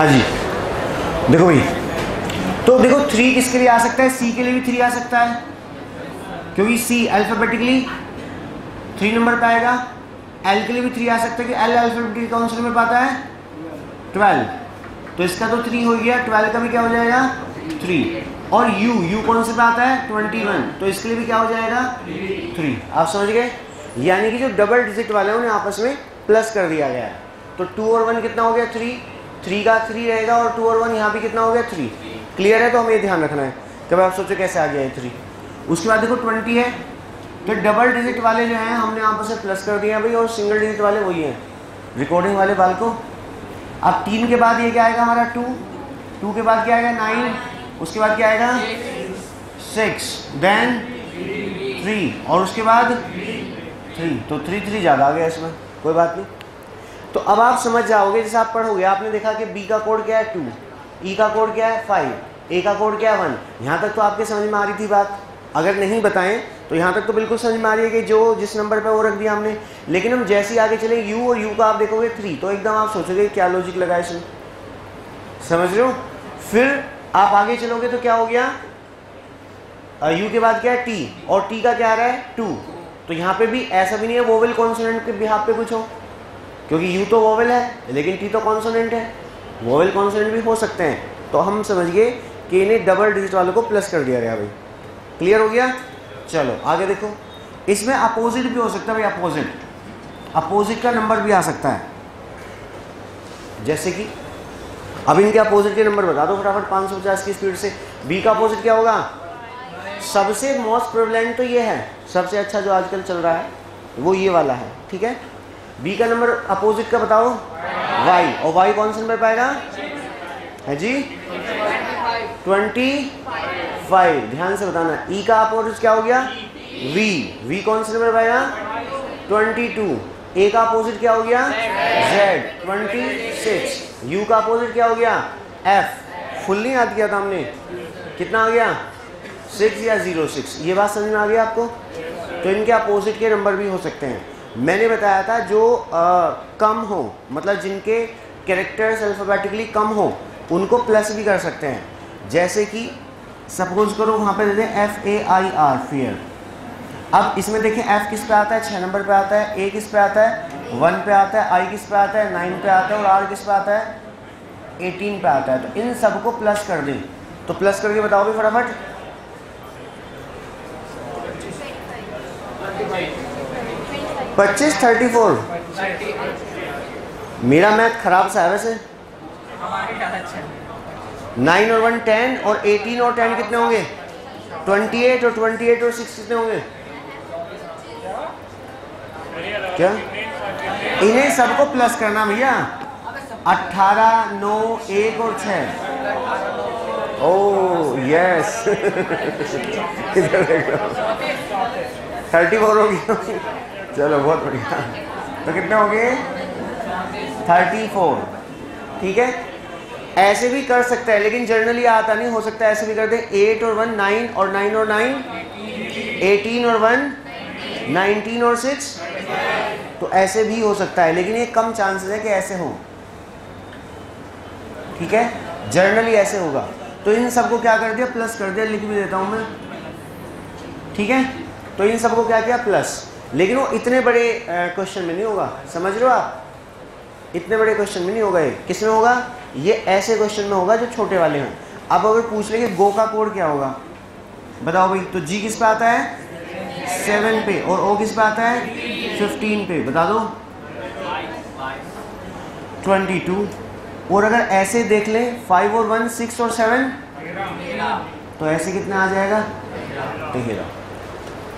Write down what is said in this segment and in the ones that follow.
हाँ जी, देखो भाई, तो देखो 3 किसके लिए आ सकता है, सी के लिए भी 3 आ सकता है, क्योंकि सी अल्फाबेटिकली 3 नंबर पे आएगा। एल के लिए भी 3 आ सकता है कि एल अल्फाबेटिकली कौन से नंबर पे आता है, 12, तो इसका तो 3 हो गया, 12 का भी क्या हो जाएगा 3। और यू कौन से पे आता है 21, तो इसके लिए भी क्या हो जाएगा 3। आप समझ गए, यानी कि जो डबल डिजिट वाले हैं उन्हें आपस में प्लस कर दिया गया है। तो 2 और 1 कितना हो गया 3 का 3 रहेगा, और 2 और 1 यहाँ भी कितना हो गया 3। क्लियर है, तो हमें ये ध्यान रखना है। कभी आप सोचो कैसे आ गया है 3। उसके बाद देखो 20 है, तो डबल डिजिट वाले जो हैं हमने आपस में प्लस कर दिया भाई, और सिंगल डिजिट वाले वही हैं रिकॉर्डिंग वाले बाल को। अब 3 के बाद ये क्या आएगा हमारा 2 के बाद क्या आएगा 9, उसके बाद क्या आएगा 6, देन 3, और उसके बाद 3, तो 3 ज़्यादा आ गया इसमें, कोई बात नहीं। तो अब आप समझ जाओगे, जैसे आप पढ़ोगे आपने देखा कि बी का कोड क्या है 2, ई का कोड क्या है 5, ए का कोड क्या है 1। यहाँ तक तो आपके समझ में आ रही थी बात, अगर नहीं बताएं तो यहाँ तक तो बिल्कुल समझ में आ रही है कि जो जिस नंबर पे वो रख दिया हमने। लेकिन हम जैसे ही आगे चले यू, और यू का आप देखोगे 3, तो एकदम आप सोचोगे क्या लॉजिक लगा इसमें, समझ रहे हो। फिर आप आगे चलोगे तो क्या हो गया, यू के बाद क्या है टी, और टी का क्या आ रहा है 2। तो यहाँ पे भी ऐसा भी नहीं है वोवेल कॉन्सोनेंट के बिहाफ पे कुछ हो, क्योंकि यू तो वोवेल है लेकिन टी तो कॉन्सोनेंट है, वोवेल कॉन्सोनेंट भी हो सकते हैं। तो हम समझ गए कि इन्हें डबल डिजिट वालों को प्लस कर दिया गया भाई। क्लियर हो गया, चलो आगे देखो। इसमें अपोजिट भी हो सकता है भाई, अपोजिट का नंबर भी आ सकता है। जैसे कि अब इनके अपोजिट के नंबर बता दो फटाफट 550 की स्पीड से। बी का अपोजिट क्या होगा, सबसे मोस्ट प्रेवलेंट तो ये है, सबसे अच्छा जो आजकल चल रहा है वो ये वाला है, ठीक है। बी का नंबर अपोजिट का बताओ वाई, और वाई कौन से नंबर पाएगा है जी 25, ध्यान से बताना। ई का अपोजिट क्या हो गया वी कौन से नंबर पाएगा 22। ए का अपोजिट क्या हो गया जेड 26। यू का अपोजिट क्या हो गया एफ, फुल नहीं याद किया था हमने, कितना आ गया 6 या 06। ये बात समझ में आ गई आपको। तो इनके अपोजिट के नंबर भी हो सकते हैं। मैंने बताया था जो कम हो, मतलब जिनके कैरेक्टर्स अल्फाबेटिकली कम हो उनको प्लस भी कर सकते हैं। जैसे कि सपोज करो वहाँ पे दे दें FAIR फेयर। अब इसमें देखें F किस पे आता है 6 नंबर पे आता है, A किस पे आता है 1 पे आता है, I किस पे आता है 9 पे आता है, और R किस पे आता है 18 पे आता है। तो इन सबको प्लस कर दें, तो प्लस करके बताओगे फटाफट 25 34। मेरा मैथ खराब सा है वैसे। 9 और 1 10, और 18 और 10 कितने होंगे 28, और 28 और 6 कितने होंगे क्या, इन्हें सबको प्लस करना भैया। 18 9 1 और 6। ओह यस 34 हो गया, चलो बहुत बढ़िया। तो कितने हो गए 34, ठीक है। ऐसे भी कर सकता है, लेकिन जनरली आता नहीं, हो सकता है ऐसे भी कर दे 8 और 1 9, और 9 और 9 18 और 1 19 और 6। तो ऐसे भी हो सकता है, लेकिन ये कम चांसेस है कि ऐसे हो, ठीक है। जनरली ऐसे होगा। तो इन सबको क्या कर दिया प्लस कर दिया, लिख भी देता हूं मैं, ठीक है। तो इन सबको क्या किया प्लस, लेकिन वो इतने बड़े क्वेश्चन में नहीं होगा, समझ रहे हो आप, इतने बड़े क्वेश्चन में नहीं होगा। ये किस में होगा, ये ऐसे क्वेश्चन में होगा जो छोटे वाले हैं। अब अगर पूछ लेंगे गो का कोड क्या होगा बताओ भाई, तो जी किस पे आता है 7 पे, और ओ किस पे आता है 15 पे, बता दो 22। और अगर ऐसे देख लें 5 और 1 6 और 7, तो ऐसे कितना आ जाएगा 13।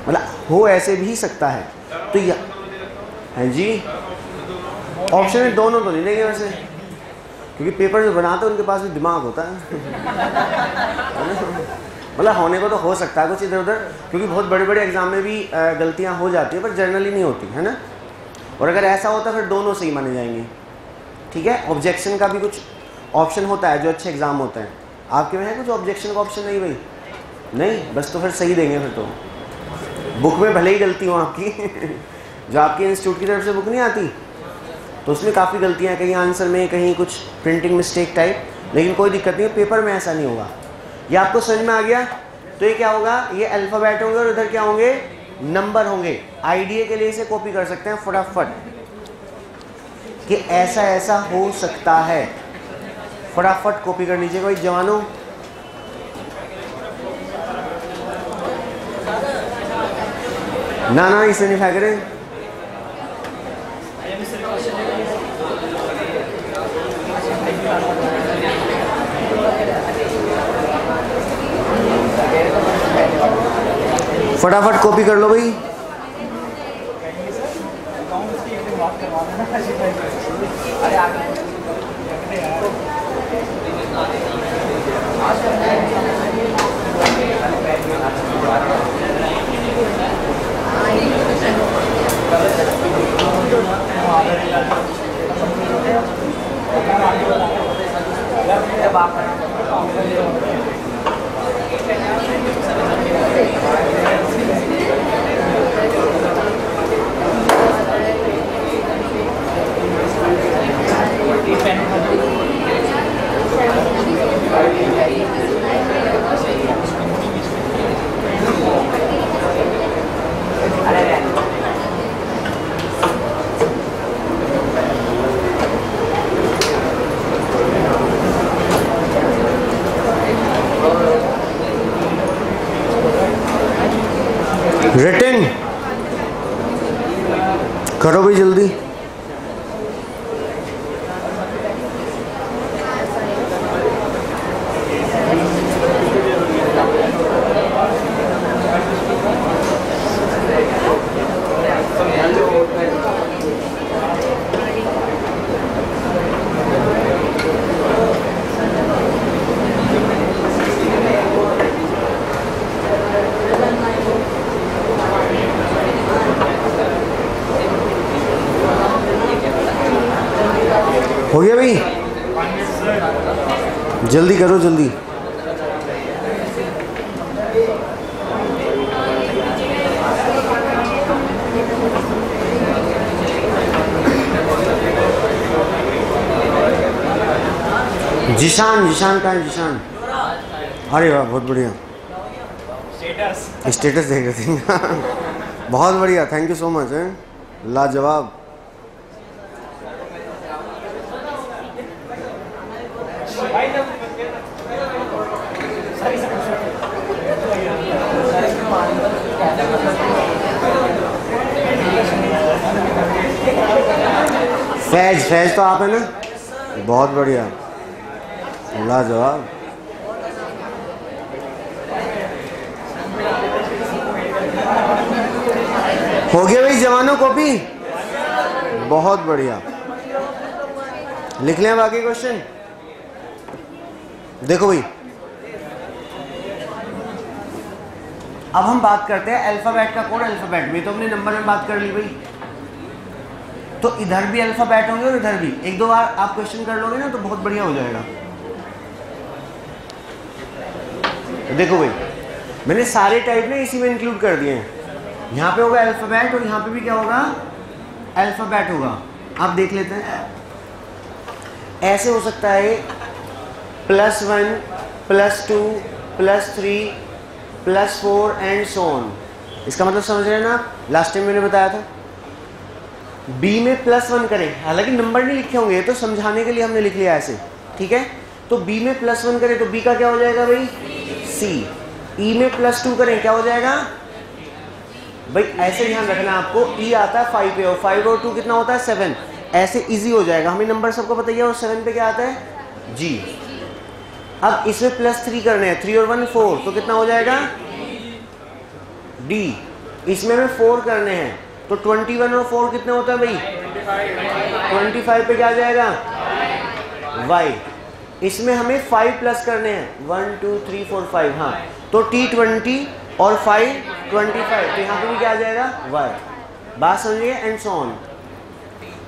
मतलब हो ऐसे भी सकता है। तो ये है जी, ऑप्शन में दोनों तो नहीं लेंगे वैसे, क्योंकि पेपर जो बनाते हैं उनके पास भी दिमाग होता है मतलब होने को तो हो सकता है कुछ इधर उधर, क्योंकि बहुत बड़े बड़े एग्जाम में भी गलतियां हो जाती है, पर जनरली नहीं होती है ना। और अगर ऐसा होता फिर दोनों सही माने जाएंगे, ठीक है। ऑब्जेक्शन का भी कुछ ऑप्शन होता है जो अच्छे एग्जाम होते हैं। आपके में है कुछ ऑब्जेक्शन का ऑप्शन नहीं भाई, नहीं, बस तो फिर सही देंगे फिर तो। बुक में भले ही गलती हो आपकी जो आपके इंस्टीट्यूट की तरफ से बुक नहीं आती तो उसमें काफ़ी गलतियाँ, कहीं आंसर में, कहीं कुछ प्रिंटिंग मिस्टेक टाइप, लेकिन कोई दिक्कत नहीं है, पेपर में ऐसा नहीं होगा। ये आपको समझ में आ गया? तो ये क्या होगा, ये अल्फ़ाबेट होंगे और इधर क्या होंगे, नंबर होंगे। आइडिया के लिए इसे कॉपी कर सकते हैं फटाफट कि ऐसा ऐसा हो सकता है, फटाफट कॉपी कर लीजिए भाई जवानों। ना ना इसे नहीं फेंक रहे। फटाफट कॉपी कर लो भाई। रिटन करो भाई जल्दी। हो गया भाई, जल्दी करो जल्दी। जिशान, जिशान कहाँ है जिशान? अरे वाह बहुत बढ़िया, स्टेटस देख रहे थे। बहुत बढ़िया, थैंक यू सो मच है, लाजवाब। फैज, फैज तो आप है ना, बहुत बढ़िया, लाजवाब। हो गया भाई जवानों कॉपी, बहुत बढ़िया। लिख लें बाकी क्वेश्चन। देखो भाई अब हम बात करते हैं अल्फाबेट का कोड। अल्फाबेट में तो हमने नंबर में बात कर ली भाई, तो इधर भी अल्फाबेट होंगे और इधर भी। एक दो बार आप क्वेश्चन कर लोगे ना तो बहुत बढ़िया हो जाएगा। तो देखो भाई मैंने सारे टाइप में इसी में इंक्लूड कर दिए हैं। यहाँ पे होगा अल्फाबेट और यहाँ पे भी क्या होगा, अल्फाबेट होगा। आप देख लेते हैं, ऐसे हो सकता है +1 +2 +3 +4 एंड सो ऑन। इसका मतलब समझ रहे हैं ना, लास्ट टाइम मैंने बताया था बी में +1 करें, हालांकि नंबर नहीं लिखे होंगे तो समझाने के लिए हमने लिख लिया ऐसे, ठीक है। तो बी में +1 करें तो बी का क्या हो जाएगा भाई, सी। ई में +2 करें क्या हो जाएगा भाई, ऐसे ध्यान रखना आपको, ई आता है 5 पे और 5 और 2 कितना होता है 7, ऐसे इजी हो जाएगा। हमें नंबर सबको पता ही है, और 7 पे क्या आता है जी। अब इसमें +3 करने हैं, 3 और 1 4, तो कितना हो जाएगा डी। इसमें हमें 4 करने हैं तो 21 और 4 कितना होता है भाई 25 पे क्या आ जाएगा वाई। इसमें हमें 5 प्लस करने हैं, 1 2 3 4 5, हाँ तो T20 और 5 25, तो यहाँ पे भी क्या आ जाएगा वाई। बात समझिए, एंड सो ऑन।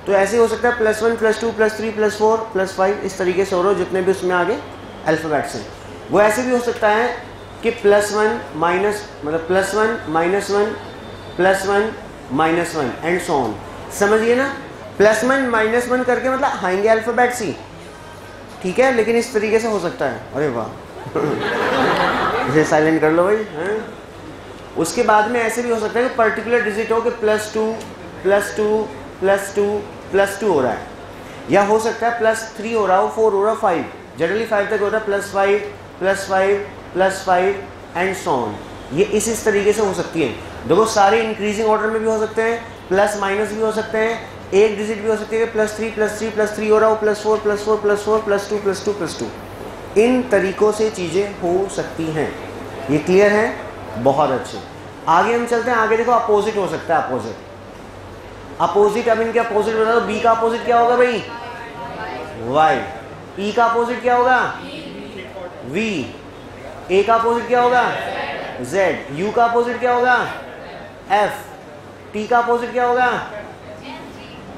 तो ऐसे हो सकता है +1 +2 +3 +4 +5, इस तरीके से हो रहा हो जितने भी उसमें आगे अल्फ़ाबेट्स हैं। वो ऐसे भी हो सकता है कि +1 माइनस मतलब +1 -1 +1 -1 एंड सो ऑन। समझिए ना, +1 -1 करके मतलब आएंगे अल्फ़ाबेट सी, ठीक है, लेकिन इस तरीके से हो सकता है। अरे वाह इसे साइलेंट कर लो भाई हैं? उसके बाद में ऐसे भी हो सकता है कि पर्टिकुलर डिजिट हो कि +2 +2 +2 +2 हो रहा है, या हो सकता है +3 हो रहा हो, 4 हो रहा हो, 5, जनरली 5 तक होता है, +5 +5 +5 एंड सो ऑन। ये इस तरीके से हो सकती है। देखो सारे इंक्रीजिंग ऑर्डर में भी हो सकते हैं, प्लस माइनस भी हो सकते हैं, एक डिजिट भी हो सकती है +3 +3 +3 हो रहा हो, +4 +4 +4 +2 +2 +2, इन तरीकों से चीज़ें हो सकती हैं। ये क्लियर है? बहुत अच्छे। आगे हम चलते हैं। आगे देखो अपोजिट हो सकता है, अपोजिट। अब इनके अपोजिट बता दो। बी का अपोजिट क्या होगा भाई? वाई। ई का अपोजिट क्या होगा? वी। ए का अपोजिट क्या होगा? जेड। यू का अपोजिट क्या होगा? एफ। टी का अपोजिट क्या होगा?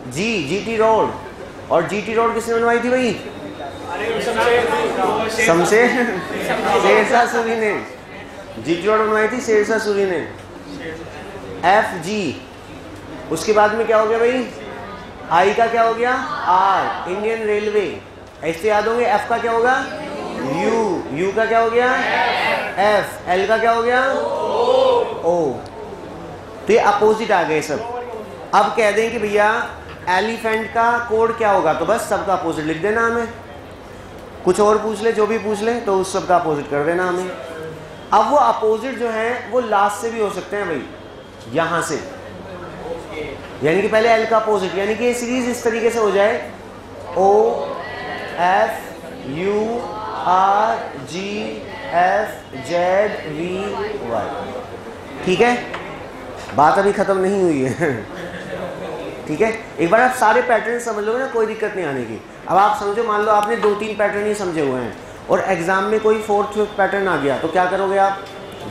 जी। GT road. और जीटी रोड किसने बनवाई थी भाई? शमशेर शेरशाह सूरी ने। जीटी रोड बनवाई थी शेरशाह सूरी ने। F G. उसके बाद में क्या हो गया भाई? आई का क्या हो गया? R, Indian Railway. ऐसे याद होंगे। एफ का क्या होगा? यू। यू का क्या हो गया? एफ। एल का क्या हो गया? ओ। तो ये अपोजिट आ गए सब। अब कह दें कि भैया एलिफेंट का कोड क्या होगा, तो बस सबका अपोजिट लिख देना हमें। कुछ और पूछ ले, जो भी पूछ ले, तो उस सब का अपोजिट कर देना हमें। अब वो अपोजिट जो है वो लास्ट से भी हो सकते हैं भाई, यहाँ से, यानी कि पहले एल का अपोजिट, यानी कि ये सीरीज इस तरीके से हो जाए O F U R G F Z V Y। ठीक है, बात अभी खत्म नहीं हुई है ठीक है, एक बार आप सारे पैटर्न समझ लोगे ना, कोई दिक्कत नहीं आने की। अब आप समझो, मान लो आपने 2-3 पैटर्न ही समझे हुए हैं और एग्जाम में कोई 4th पैटर्न आ गया, तो क्या करोगे आप?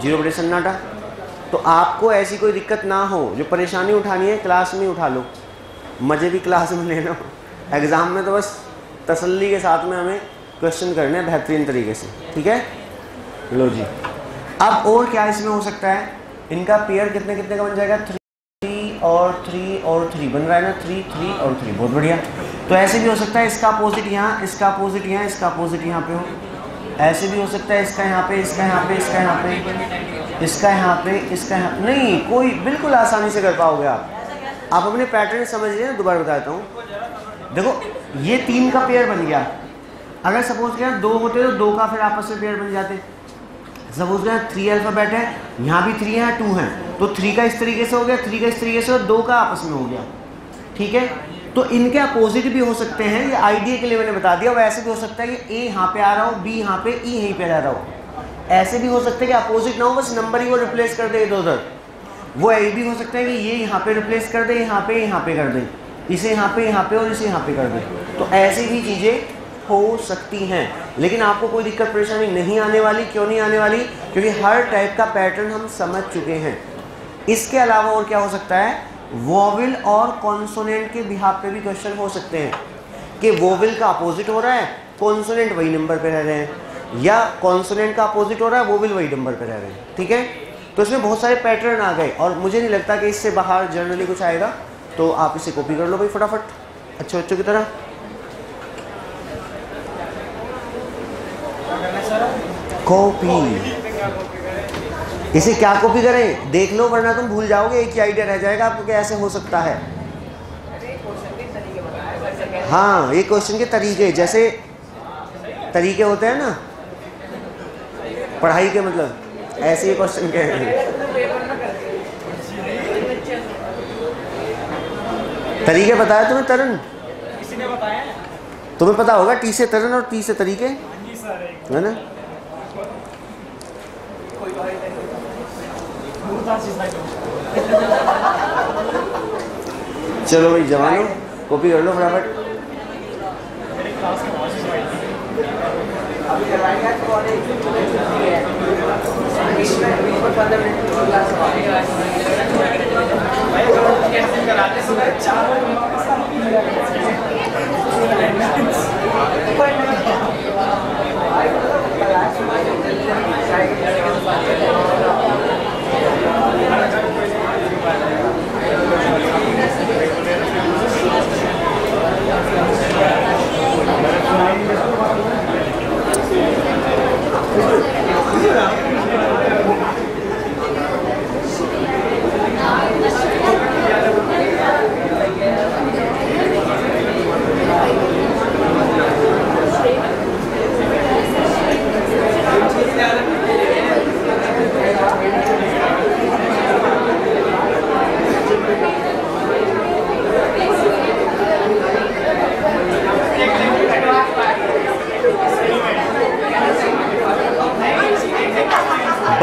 0 बटे सन्नाटा। तो आपको ऐसी कोई दिक्कत ना हो, जो परेशानी उठानी है क्लास में उठा लो, मज़े भी क्लास में लेना। एग्ज़ाम में तो बस तसल्ली के साथ में हमें क्वेश्चन करने हैं बेहतरीन तरीके से। ठीक है, लो जी। अब और क्या इसमें हो सकता है? इनका पेयर कितने कितने का बन जाएगा? 3 और 3 और 3 बन रहा है ना, 3 3 और 3। बहुत बढ़िया। तो ऐसे भी हो सकता है इसका अपोजिट यहाँ, इसका अपोजिट यहाँ, इसका अपोजिट यहाँ पे हो। ऐसे भी हो सकता है इसका यहाँ पे, इसका यहाँ पे, इसका यहाँ पे, इसका यहाँ पे, इसका यहाँ। नहीं, कोई बिल्कुल आसानी से कर पाओगे आप अपने पैटर्न समझ रहे हैं। दोबारा बताता हूँ, देखो ये 3 का पेयर बन गया। अगर सपोज किया 2 होते तो 2 का फिर आपस में पेयर बन जाते। सपोज किया 3 अल्फाबेट है, यहाँ भी 3 है, 2 है, तो 3 का इस तरीके से हो गया, 3 का इस तरीके से, और 2 का आपस में हो गया। ठीक है, तो इनके अपोजिट भी हो सकते हैं। ये आइडिया के लिए मैंने बता दिया। वैसे भी हो सकता है कि ए यहाँ पे आ रहा हो, बी यहाँ पे, ई यहीं पे रह रहा हो। ऐसे भी हो सकता है कि अपोजिट ना हो, बस नंबर ही वो रिप्लेस कर दे इधर-उधर। वो ये भी हो सकता है कि ये यहाँ पे रिप्लेस कर दे, यहाँ पे कर दे, इसे यहाँ पे और इसे यहाँ पे कर दे। तो ऐसी भी चीज़ें हो सकती हैं, लेकिन आपको कोई दिक्कत परेशानी नहीं आने वाली। क्यों नहीं आने वाली? क्योंकि हर टाइप का पैटर्न हम समझ चुके हैं। इसके अलावा और क्या हो सकता है? वोवेल और कॉन्सोनेंट के बिहाफ पे भी क्वेश्चन हो सकते हैं कि वोवेल का अपोजिट हो रहा है, कॉन्सोनेंट वही नंबर पे रह रहे हैं, या कॉन्सोनेंट का अपोजिट हो रहा है, वोवेल वही नंबर पे रह रहे हैं। ठीक है, तो इसमें बहुत सारे पैटर्न आ गए और मुझे नहीं लगता कि इससे बाहर जनरली कुछ आएगा। तो आप इसे कॉपी कर लो भाई फटाफट अच्छे बच्चों की तरह। कॉपी, इसे क्या कॉपी करें देख लो, वरना तुम भूल जाओगे। एक ही आइडिया रह जाएगा आपको कि ऐसे हो सकता है। हाँ, ये क्वेश्चन के तरीके, जैसे तरीके होते हैं ना पढ़ाई के, मतलब ऐसे ही क्वेश्चन के तरीके बताया तुम्हें तरन? किसी ने बताया? तुम्हें पता होगा टी से तरन और टी से तरीके, है ना? चलो भाई जवानों, कॉपी कर लो फटाफट।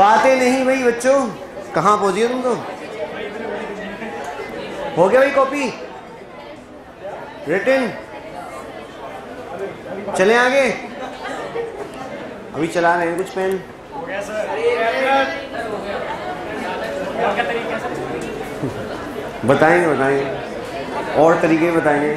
बातें नहीं भाई बच्चों, कहाँ पहुंची हो तुम तो? हो गया भाई कॉपी रिटन? चले आगे, अभी चला रहे हैं कुछ पेन। बताएंगे बताएंगे और तरीके बताएंगे।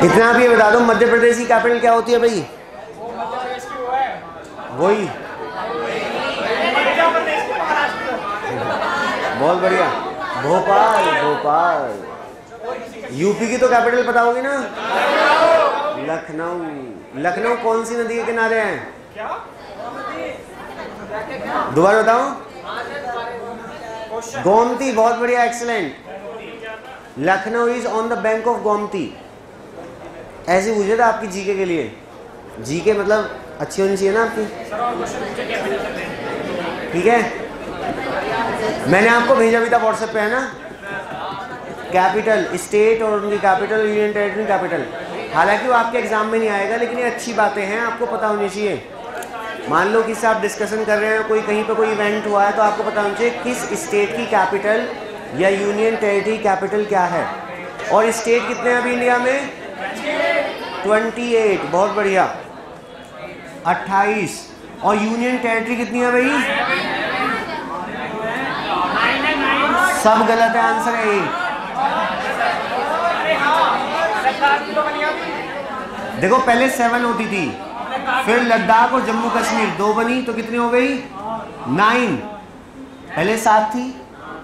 इतना भी बता दो, मध्य प्रदेश की कैपिटल क्या होती है भाई? वही, बहुत बढ़िया, भोपाल। भोपाल। यूपी की तो कैपिटल पता होगी ना? लखनऊ। लखनऊ कौन सी नदी के किनारे है? दोबारा बताओ। गोमती, बहुत बढ़िया, excellent. Lucknow is on the bank of Gomti. ऐसे पूछे था आपकी जीके के लिए। जीके मतलब अच्छी होनी चाहिए ना आपकी, ठीक है? मैंने आपको भेजा भी था व्हाट्सएप पे, है ना? कैपिटल, स्टेट और उनकी कैपिटल, यूनियन टेरिटरी कैपिटल। हालांकि वो आपके एग्जाम में नहीं आएगा, लेकिन ये अच्छी बातें हैं, आपको पता होनी चाहिए। मान लो किससे आप डिस्कशन कर रहे हैं, कोई कहीं पे कोई इवेंट हुआ है, तो आपको पता होना चाहिए किस स्टेट की कैपिटल या यूनियन टेरिटरी कैपिटल क्या है। और स्टेट कितने हैं अभी इंडिया में? 28, बहुत बढ़िया, 28। और यूनियन टेरिटरी कितनी है भाई? सब गलत है, आंसर है 8। देखो पहले 7 होती थी, फिर लद्दाख और जम्मू कश्मीर 2 बनी, तो कितनी हो गई? 9। पहले 7 थी,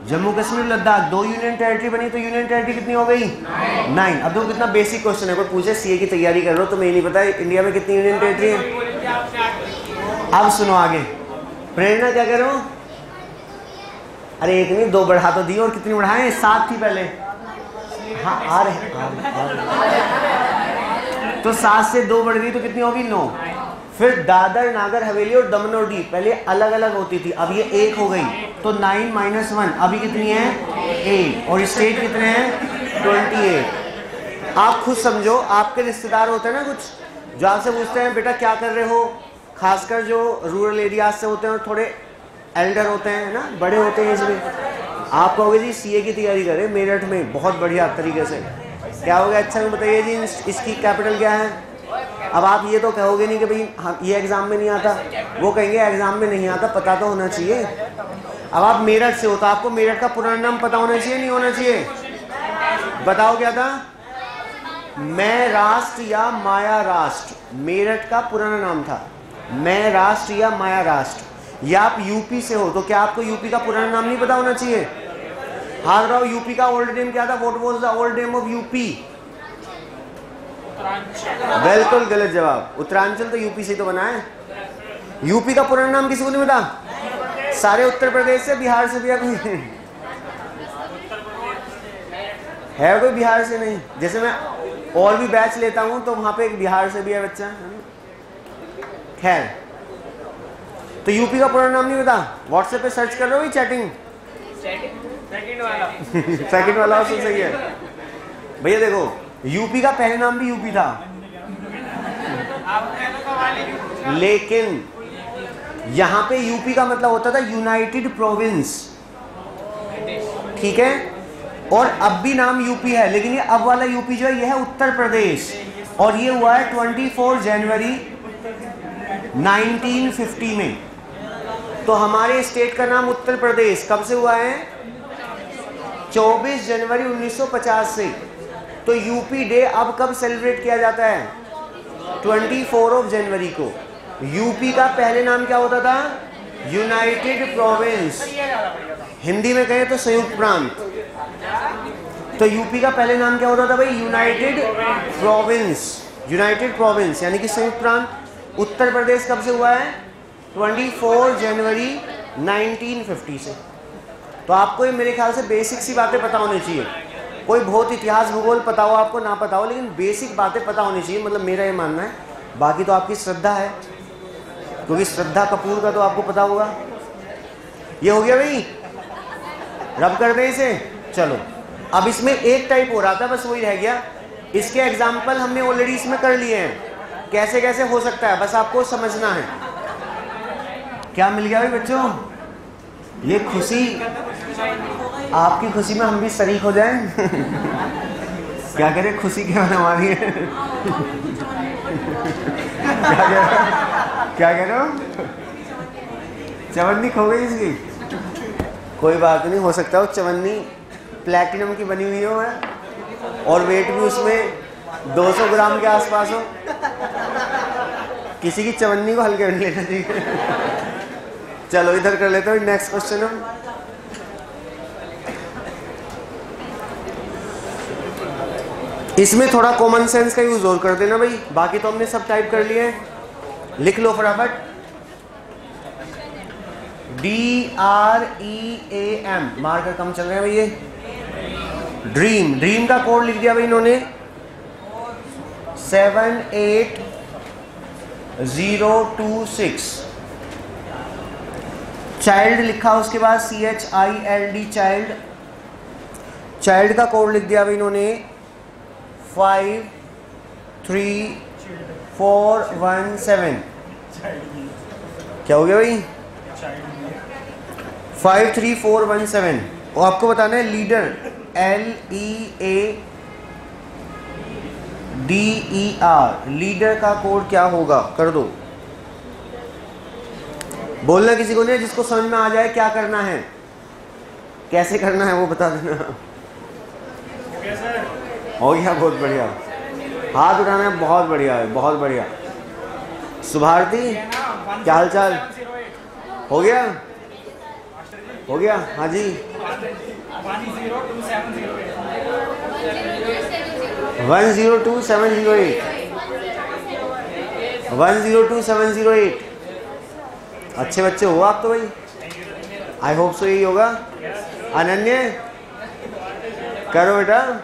जम्मू कश्मीर लद्दाख 2 यूनियन टेरिटरी बनी, तो यूनियन टेरिटरी कितनी हो गई? 9। अब देखो कितना बेसिक क्वेश्चन है, कोई पूछे सीए की तैयारी कर रहे हो, तुम्हें नहीं पता इंडिया में कितनी यूनियन टेरिटरी है? अब सुनो आगे, प्रेरणा क्या करो? अरे 1 नहीं 2 बढ़ा तो दी, और कितनी बढ़ाएं? 7 थी पहले। हाँ आ रहे, तो 7 से 2 बढ़ गई तो कितनी होगी? 9। फिर दादर नागर हवेली और दमन और दीव पहले अलग अलग होती थी, अब ये 1 हो गई, तो 9 - 1 अभी कितनी है? 8। और स्टेट कितने हैं? 28। आप खुद समझो, आपके रिश्तेदार होते हैं ना कुछ, जो आपसे पूछते हैं बेटा क्या कर रहे हो, खासकर जो रूरल एरियाज से होते हैं और थोड़े एल्डर होते हैं ना, बड़े होते हैं, इसमें आप कहोगे जी सीए की तैयारी करें मेरठ में, बहुत बढ़िया तरीके से। क्या हो गया? अच्छा बताइए जी इसकी कैपिटल क्या है? अब आप ये तो कहोगे नहीं कि भाई हाँ ये एग्जाम में नहीं आता, वो कहेंगे एग्जाम में नहीं आता, पता तो होना चाहिए। अब आप मेरठ से हो तो आपको मेरठ का पुराना नाम पता होना चाहिए, नहीं होना चाहिए? बताओ क्या था? मैं राष्ट्र या माया राष्ट्र, मेरठ का पुराना नाम था, मैं राष्ट्र या माया राष्ट्र। या आप यूपी से हो तो क्या आपको यूपी का पुराना नाम नहीं पता होना चाहिए? हाथ रहो, यूपी का ओल्ड नेम क्या था? What was the old name of UP? बिल्कुल गलत जवाब, उत्तरांचल तो यूपी से तो बना है। यूपी का पुराना नाम किसी को नहीं पता? सारे उत्तर प्रदेश से, बिहार से भी है कोई बिहार से नहीं? जैसे मैं और भी बैच लेता हूं तो वहां पे एक बिहार से भी है बच्चा। खैर, तो यूपी का पूरा नाम नहीं पता? व्हाट्सएप पे सर्च कर लो, चैटिंग सेकंड वाला ऑप्शन सही है भैया। देखो यूपी का पहले नाम भी यूपी था, लेकिन यहां पे यूपी का मतलब होता था यूनाइटेड प्रोविंस, ठीक है? और अब भी नाम यूपी है, लेकिन ये अब वाला यूपी जो है ये है उत्तर प्रदेश, और ये हुआ है 24 जनवरी 1950 में। तो हमारे स्टेट का नाम उत्तर प्रदेश कब से हुआ है? 24 जनवरी 1950 से। तो यूपी डे अब कब सेलिब्रेट किया जाता है? 24 जनवरी को। यूपी का पहले नाम क्या होता था? यूनाइटेड प्रोविंस, हिंदी में कहें तो संयुक्त प्रांत। तो यूपी का पहले नाम क्या होता था भाई? यूनाइटेड प्रोविंस, यूनाइटेड प्रोविंस यानी कि संयुक्त प्रांत। उत्तर प्रदेश कब से हुआ है? 24 जनवरी 1950 से। तो आपको ये मेरे ख्याल से बेसिक सी बातें पता होनी चाहिए। कोई बहुत इतिहास भूगोल पता हो आपको, ना पता हो, लेकिन बेसिक बातें पता होनी चाहिए, मतलब मेरा ये मानना है। बाकी तो आपकी श्रद्धा है, क्योंकि श्रद्धा कपूर का तो आपको पता होगा। ये हो गया भाई, रब कर दें इसे। चलो अब इसमें एक टाइप हो रहा था, बस वही रह गया। इसके एग्जाम्पल हमने ऑलरेडी इसमें कर लिए हैं, कैसे कैसे हो सकता है, बस आपको समझना है। क्या मिल गया भाई बच्चों? ये खुशी, आपकी खुशी में हम भी शरीक हो जाएं। क्या कह रहे, खुशी क्या हमारी है? क्या कह रहे हो? चवन्नी खो गई इसकी? कोई बात नहीं, हो सकता है वो चवन्नी प्लैटिनम की बनी हुई हो है और वेट भी उसमें 200 ग्राम के आसपास हो। किसी की चवन्नी को हल्के में लेना चाहिए। चलो इधर कर लेते हो नेक्स्ट क्वेश्चन हम। इसमें थोड़ा कॉमन सेंस का यूज और कर देना भाई, बाकी तो हमने सब टाइप कर लिए हैं। लिख लो फटाफट। DREAM, मार्कर कम चल रहे हैं भाई ये। ड्रीम, ड्रीम का कोड लिख दिया भाई इन्होंने 78026। चाइल्ड लिखा उसके बाद CHILD, चाइल्ड। चाइल्ड का कोड लिख दिया भाई इन्होंने 53417। क्या हो गया भाई? 53417। और आपको बताना है लीडर LEADER, लीडर का कोड क्या होगा, कर दो। बोलना किसी को नहीं, जिसको समझ में आ जाए क्या करना है, कैसे करना है वो बता देना। हो गया, बहुत बढ़िया। हाथ उठाना है, बहुत बढ़िया है, बहुत बढ़िया। सुभारती क्या हाल चाल? हो गया, हो गया। हाँ जी, 102708, 102708। अच्छे बच्चे हो आप तो भाई, आई होप सो यही होगा। अनन्य करो बेटा,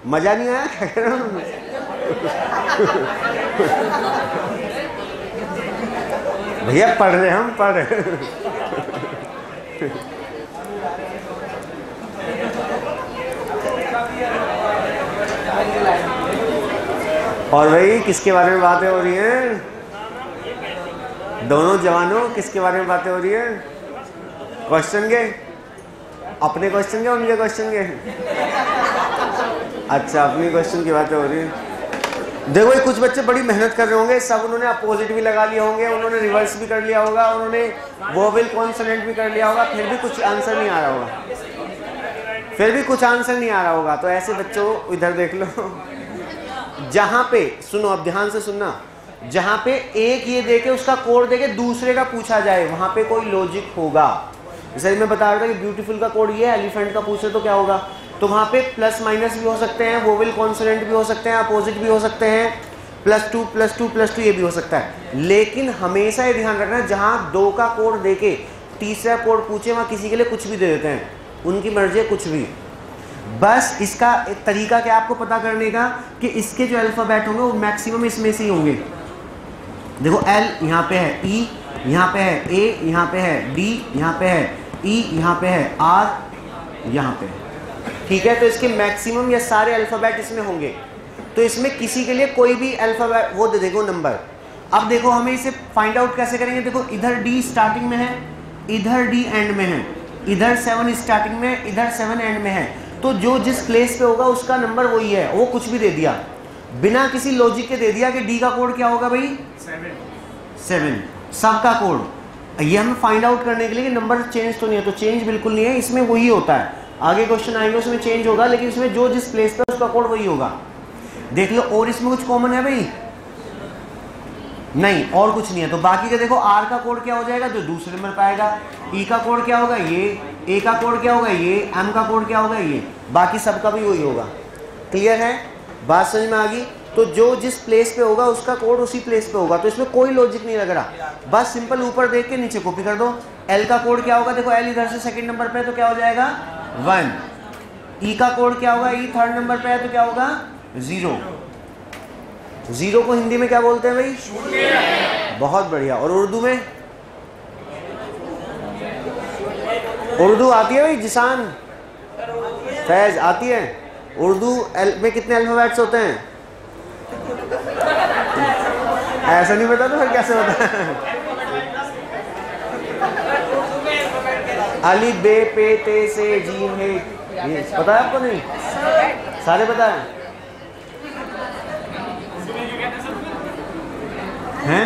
मजा नहीं आया? क्या करो? भैया पढ़ रहे, हम पढ़ रहे। और भाई किसके बारे में बातें हो रही हैं? दोनों जवानों किसके बारे में बातें हो रही है? क्वेश्चन के, अपने क्वेश्चन के, उनके क्वेश्चन के? अच्छा, अपनी क्वेश्चन की बातें हो रही है। देखो ये कुछ बच्चे बड़ी मेहनत कर रहे होंगे, सब उन्होंने अपोजिट भी लगा लिया होंगे, उन्होंने रिवर्स भी कर लिया होगा, उन्होंने वोवेल कॉन्सोनेंट भी कर लिया होगा, फिर भी कुछ आंसर नहीं आ रहा होगा, फिर भी कुछ आंसर नहीं आ रहा होगा। तो ऐसे बच्चों इधर देख लो, जहां पे, सुनो अब ध्यान से सुनना, जहां पे एक ये देके उसका कोड देके दूसरे का पूछा जाए, वहां पे कोई लॉजिक होगा। जैसे मैं बता रहा था कि ब्यूटीफुल का कोड ये है, एलिफेंट का पूछे तो क्या होगा, तो वहां पे प्लस माइनस भी हो सकते हैं, वोवेल कॉन्सोनेंट भी हो सकते हैं, अपोजिट भी हो सकते हैं, +2 +2 +2 ये भी हो सकता है। लेकिन हमेशा ये ध्यान रखना, जहां 2 का कोड देके तीसरा कोड पूछे वहां किसी के लिए कुछ भी दे देते हैं, उनकी मर्जी है, कुछ भी। बस इसका एक तरीका क्या आपको पता करने का, कि इसके जो अल्फाबेट होंगे वो मैक्सिमम इसमें से ही होंगे। देखो L यहाँ पे है, E यहाँ पे है, A यहाँ पे है, D यहाँ पे है, E यहाँ पे है, R यहाँ पे है। ठीक है, तो इसके मैक्सिमम या सारे अल्फाबेट इसमें होंगे। तो इसमें किसी के लिए कोई भी अल्फाबेट वो दे देगा नंबर। अब देखो हमें इसे फाइंड आउट कैसे करेंगे। देखो इधर D स्टार्टिंग में है, इधर D एंड में है, इधर 7 स्टार्टिंग में, इधर 7 एंड में है। तो जो जिस प्लेस पे होगा उसका नंबर वही है, वो कुछ भी दे दिया, बिना किसी लॉजिक के दे दिया कि D का कोड क्या होगा भाई 7, सबका कोड। ये हमें फाइंड आउट करने के लिए कि नंबर चेंज तो नहीं है, तो चेंज बिल्कुल नहीं है, इसमें वही होता है। आगे क्वेश्चन आएंगे उसमें चेंज होगा, लेकिन इसमें जो जिस प्लेस पे उसका कोड वही होगा। देख लो, और इसमें कुछ कॉमन है भाई? नहीं, और कुछ नहीं है। तो बाकी का देखो, R का कोड क्या हो जाएगा, जो दूसरे नंबर पे आएगा। E का कोड क्या होगा, ये। A का कोड क्या होगा, ये। M का कोड क्या होगा, ये। बाकी सबका भी वही होगा। क्लियर है, बात समझ में आ गई? तो जो जिस प्लेस पे होगा उसका कोड उसी प्लेस पे होगा, तो इसमें कोई लॉजिक नहीं लग रहा। बस सिंपल ऊपर देख के नीचे कॉपी कर दो। L का कोड क्या होगा, देखो L इधर से सेकंड नंबर पे है तो क्या हो जाएगा 1। E का कोड क्या होगा, E थर्ड नंबर पे है तो क्या होगा 0। जीरो को हिंदी में क्या बोलते हैं भाई? बहुत बढ़िया। और उर्दू में? उर्दू आती है भाई जिसान? फैज आती है? उर्दू में कितने अल्फाबेट्स होते हैं? ऐसा नहीं पता तो फिर कैसे होता है? अली बे पे ते से जीम है, ये पता है आपको? नहीं सारे पता है हैं?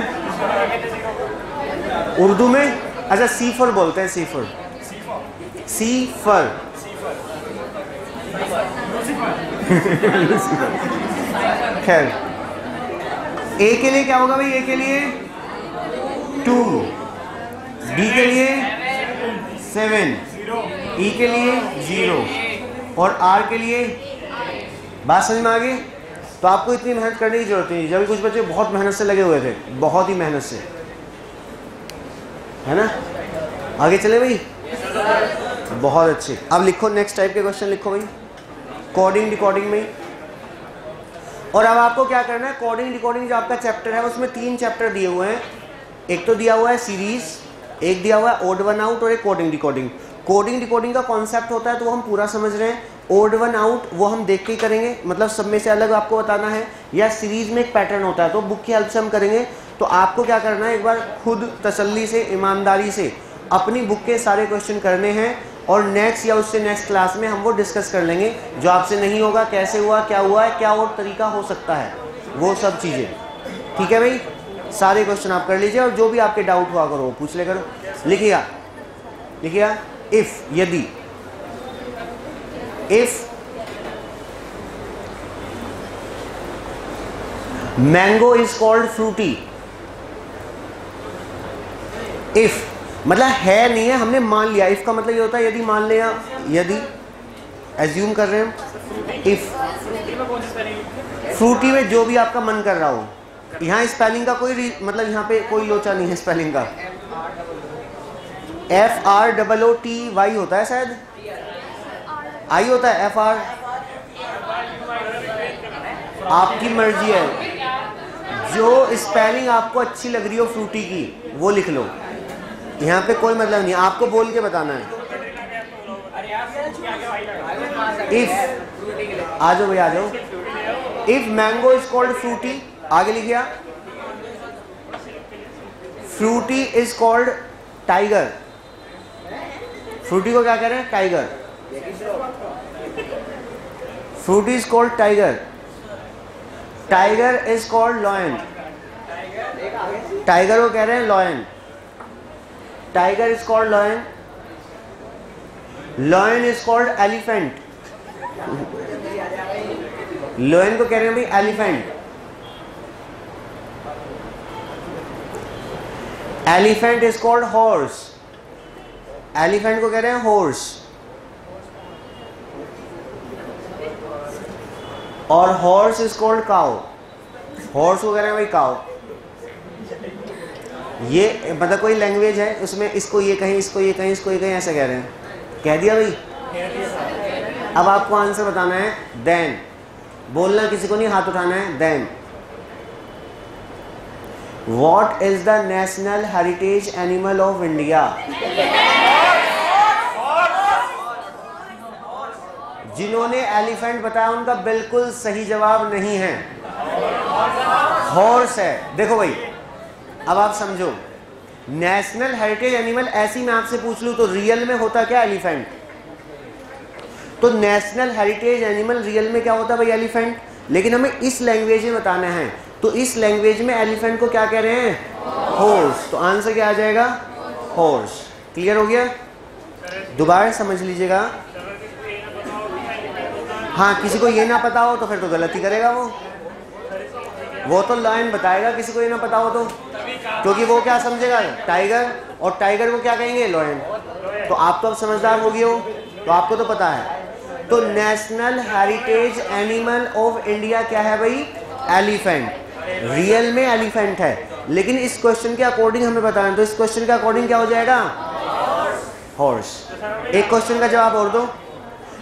उर्दू में अच्छा सीफर बोलते हैं, सीफर, सीफर। खैर, ए के लिए क्या होगा भाई? ए के लिए 2, बी के लिए 7, ई के लिए 0 और आर के लिए। बात समझ में आ गई? तो आपको इतनी मेहनत करने की जरूरत नहीं। जब कुछ बच्चे बहुत मेहनत से लगे हुए थे, बहुत ही मेहनत से, है ना? आगे चले भाई, बहुत अच्छे। अब लिखो नेक्स्ट टाइप के क्वेश्चन लिखो भाई, कोडिंग डिकोडिंग में। और अब आपको क्या करना है, कोडिंग डिकोडिंग जो आपका चैप्टर है उसमें 3 चैप्टर दिए हुए हैं। एक तो दिया हुआ है सीरीज, एक दिया हुआ है ओड वन आउट और एक कोडिंग डिकोडिंग। कोडिंग डिकोडिंग का कॉन्सेप्ट होता है तो वो हम पूरा समझ रहे हैं। ओड वन आउट वो हम देख के ही करेंगे, मतलब सब में से अलग आपको बताना है, या सीरीज में एक पैटर्न होता है तो बुक की हेल्प से हम करेंगे। तो आपको क्या करना है, एक बार खुद तसल्ली से, ईमानदारी से अपनी बुक के सारे क्वेश्चन करने हैं और नेक्स्ट या उससे नेक्स्ट क्लास में हम वो डिस्कस कर लेंगे। जो आपसे नहीं होगा, कैसे हुआ, क्या हुआ है, क्या और तरीका हो सकता है, वो सब चीज़ें। ठीक है भाई, सारे क्वेश्चन आप कर लीजिए और जो भी आपके डाउट हुआ करो पूछ ले करो। लिखिएगा, लिखिएगा इफ, यदि, if mango is called Frooti. If मतलब है नहीं है, हमने मान लिया। इफ का मतलब ये होता है यदि मान लिया, यदि एज्यूम कर रहे हैं। इफ फ्रूटी में जो भी आपका मन कर रहा हो, यहाँ स्पेलिंग का कोई मतलब यहाँ पे कोई लोचा नहीं है स्पेलिंग का। FROOTY होता है शायद, आई होता है FR, आपकी मर्जी है। जो स्पेलिंग आपको अच्छी लग रही हो फ्रूटी की वो लिख लो, यहाँ पे कोई मतलब नहीं, आपको बोल के बताना है। इफ, आ जाओ भाई आ जाओ। If mango is called Frooti, आगे लिखिए, Frooti is called tiger. Frooti को क्या कह रहे हैं? Tiger. Frooti is called tiger. Tiger is called lion. Tiger को कह रहे हैं lion. Tiger is called lion. Lion is called elephant. Lion को कह रहे हैं भाई elephant. Elephant is called horse. Elephant को कह रहे हैं हॉर्स। और horse is called cow. Horse को कह रहे हैं भाई काउ। ये मतलब कोई लैंग्वेज है उसमें इसको ये कहें, इसको ये कहें, इसको ये कहें, ऐसा कह रहे हैं। कह दिया भाई। अब आपको आंसर बताना है देन। बोलना किसी को नहीं, हाथ उठाना है। Then what is the national heritage animal of India? जिन्होंने एलिफेंट बताया उनका बिल्कुल सही जवाब नहीं है, हॉर्स है। देखो भाई, अब आप समझो, नेशनल हेरिटेज एनिमल ऐसी मैं आपसे पूछ लूं तो रियल में होता क्या? एलिफेंट। तो नेशनल हेरिटेज एनिमल रियल में क्या होता है भाई? एलिफेंट। लेकिन हमें इस लैंग्वेज में बताना है, तो इस लैंग्वेज में एलिफेंट को क्या कह रहे हैं? हॉर्स। तो आंसर क्या आ जाएगा? हॉर्स। क्लियर हो गया? दोबारा समझ लीजिएगा। हाँ, किसी को ये ना पता हो तो फिर तो गलती करेगा वो तो लाइन बताएगा किसी को ये ना पता हो तो, क्योंकि वो क्या समझेगा? टाइगर, और टाइगर को क्या कहेंगे? लॉयन। तो आप तो अब समझदार हो गए हो, तो आपको तो पता है। तो national heritage animal of India क्या है भाई? एलिफेंट। रियल में एलिफेंट है, लेकिन इस क्वेश्चन के अकॉर्डिंग हमें बताना है, तो इस क्वेश्चन के अकॉर्डिंग क्या हो जाएगा? हॉर्स। एक क्वेश्चन का जवाब और दो।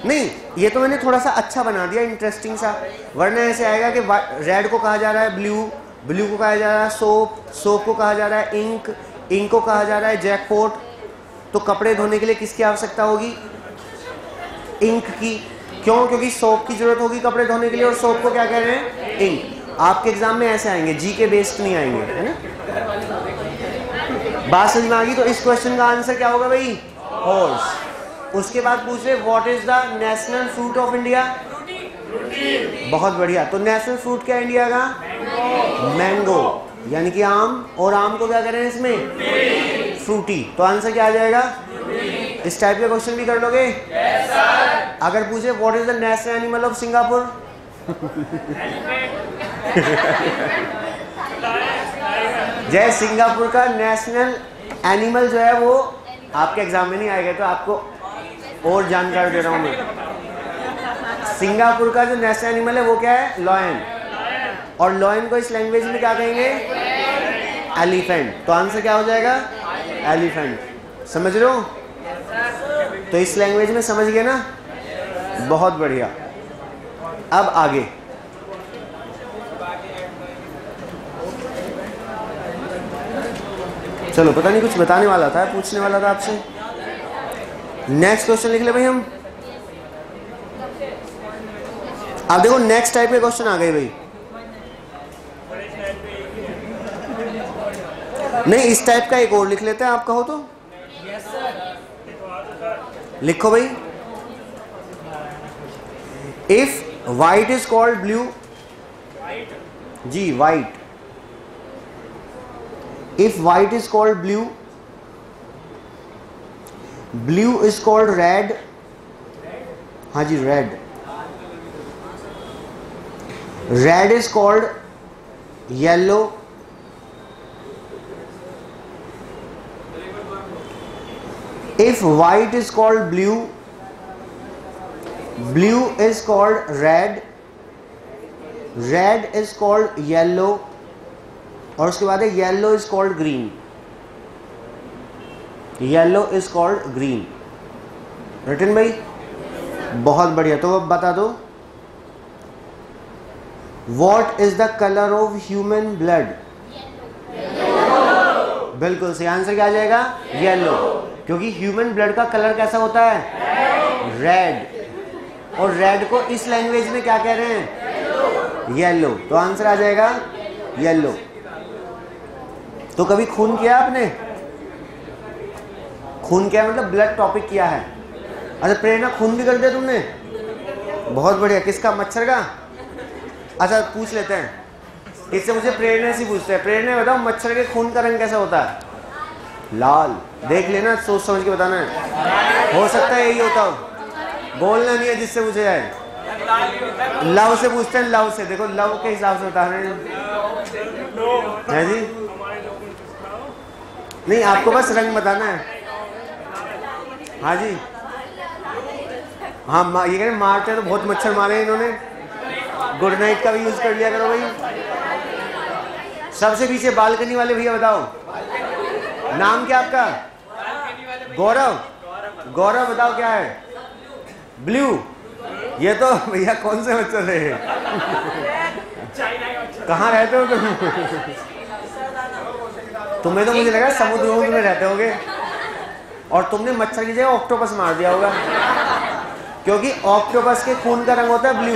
नहीं, ये तो मैंने थोड़ा सा अच्छा बना दिया, इंटरेस्टिंग सा, वरना ऐसे आएगा कि रेड को कहा जा रहा है ब्लू, ब्लू को कहा जा रहा है सोप, सोप को कहा जा रहा है इंक, इंक को कहा जा रहा है जैकपॉट। तो कपड़े धोने के लिए किसकी आवश्यकता होगी? इंक की। क्यों? क्योंकि सोप की जरूरत होगी कपड़े धोने के लिए, और सोप को क्या कह रहे हैं? इंक। आपके एग्जाम में ऐसे आएंगे, जी के बेस्ड नहीं आएंगे, है ना? बात समझ में आ गई? तो इस क्वेश्चन का आंसर क्या होगा भाई? हॉर्स। उसके बाद पूछ रहे what is the national fruit of India? बहुत बढ़िया। तो नेशनल फ्रूट क्या है इंडिया का? मैंगो, यानी कि आम। और आम को क्या करें इसमें? फ्रूटी। तो आंसर क्या आ जाएगा? इस टाइप के क्वेश्चन भी कर लोगे? yes, अगर पूछे what is the national animal of Singapore? जय, सिंगापुर का नेशनल एनिमल जो है वो आपके एग्जाम में नहीं आएगा, तो आपको और जानकारी दे रहा हूं मैं। सिंगापुर का जो नेशनल एनिमल है वो क्या है? लॉयन। और लॉयन को इस लैंग्वेज में क्या कहेंगे? एलिफेंट। तो आंसर क्या हो जाएगा? एलिफेंट। समझ रहे हो? तो इस लैंग्वेज में समझ गए ना? बहुत बढ़िया। अब आगे चलो, पता नहीं कुछ बताने वाला था, पूछने वाला था आपसे। नेक्स्ट क्वेश्चन लिख ले भाई हम। अब देखो नेक्स्ट टाइप के क्वेश्चन आ गए भाई। नहीं, इस टाइप का एक और लिख लेते हैं, आप कहो तो। लिखो भाई। If white is called blue, जी white, if white is called blue, blue is called red, हाँ जी red, red is called yellow, if white is called blue, blue is called red, red is called yellow, और उसके बाद है yellow is called green, yellow is called green. Written भाई? बहुत बढ़िया। तो अब बता दो what is the colour of human blood? बिल्कुल सही आंसर क्या आ जाएगा? येलो। क्योंकि ह्यूमन ब्लड का कलर कैसा होता है? रेड। और रेड को इस लैंग्वेज में क्या कह रहे हैं? येलो। तो आंसर आ जाएगा येलो। तो कभी खून किया आपने? खून किया मतलब ब्लड टॉपिक किया है। अच्छा, प्रेरणा खून भी कर दिया तुमने? बहुत बढ़िया। किसका? मच्छर का? अच्छा, पूछ लेते हैं इससे। मुझे प्रेरणा से पूछते हैं, प्रेरणा बताओ मच्छर के खून का रंग कैसा होता है? लाल। देख लेना, सोच समझ के बताना है। हो सकता है यही होता हो, बोलना नहीं है जिससे पूछे जाए। लव से पूछते हैं, लव से। देखो लव के हिसाब से बता रहे हैं जी। नहीं, आपको बस रंग बताना है। हाँ जी, हाँ ये कह रहे मारते हैं तो बहुत मच्छर मारे इन्होंने, गुड नाइट का भी यूज कर लिया करो भाई। सबसे पीछे बालकनी वाले भैया बताओ, नाम क्या आपका? गौरव। गौरव बताओ क्या है? ब्लू। ये तो भैया कौन से मच्छर रहे? कहाँ रहते हो तुम? तुम्हें तो मुझे लगा समुद्र में रहते होगे, और तुमने मच्छर की जगह ऑक्टोपस मार दिया होगा, क्योंकि ऑक्टोपस के खून का रंग होता है ब्लू।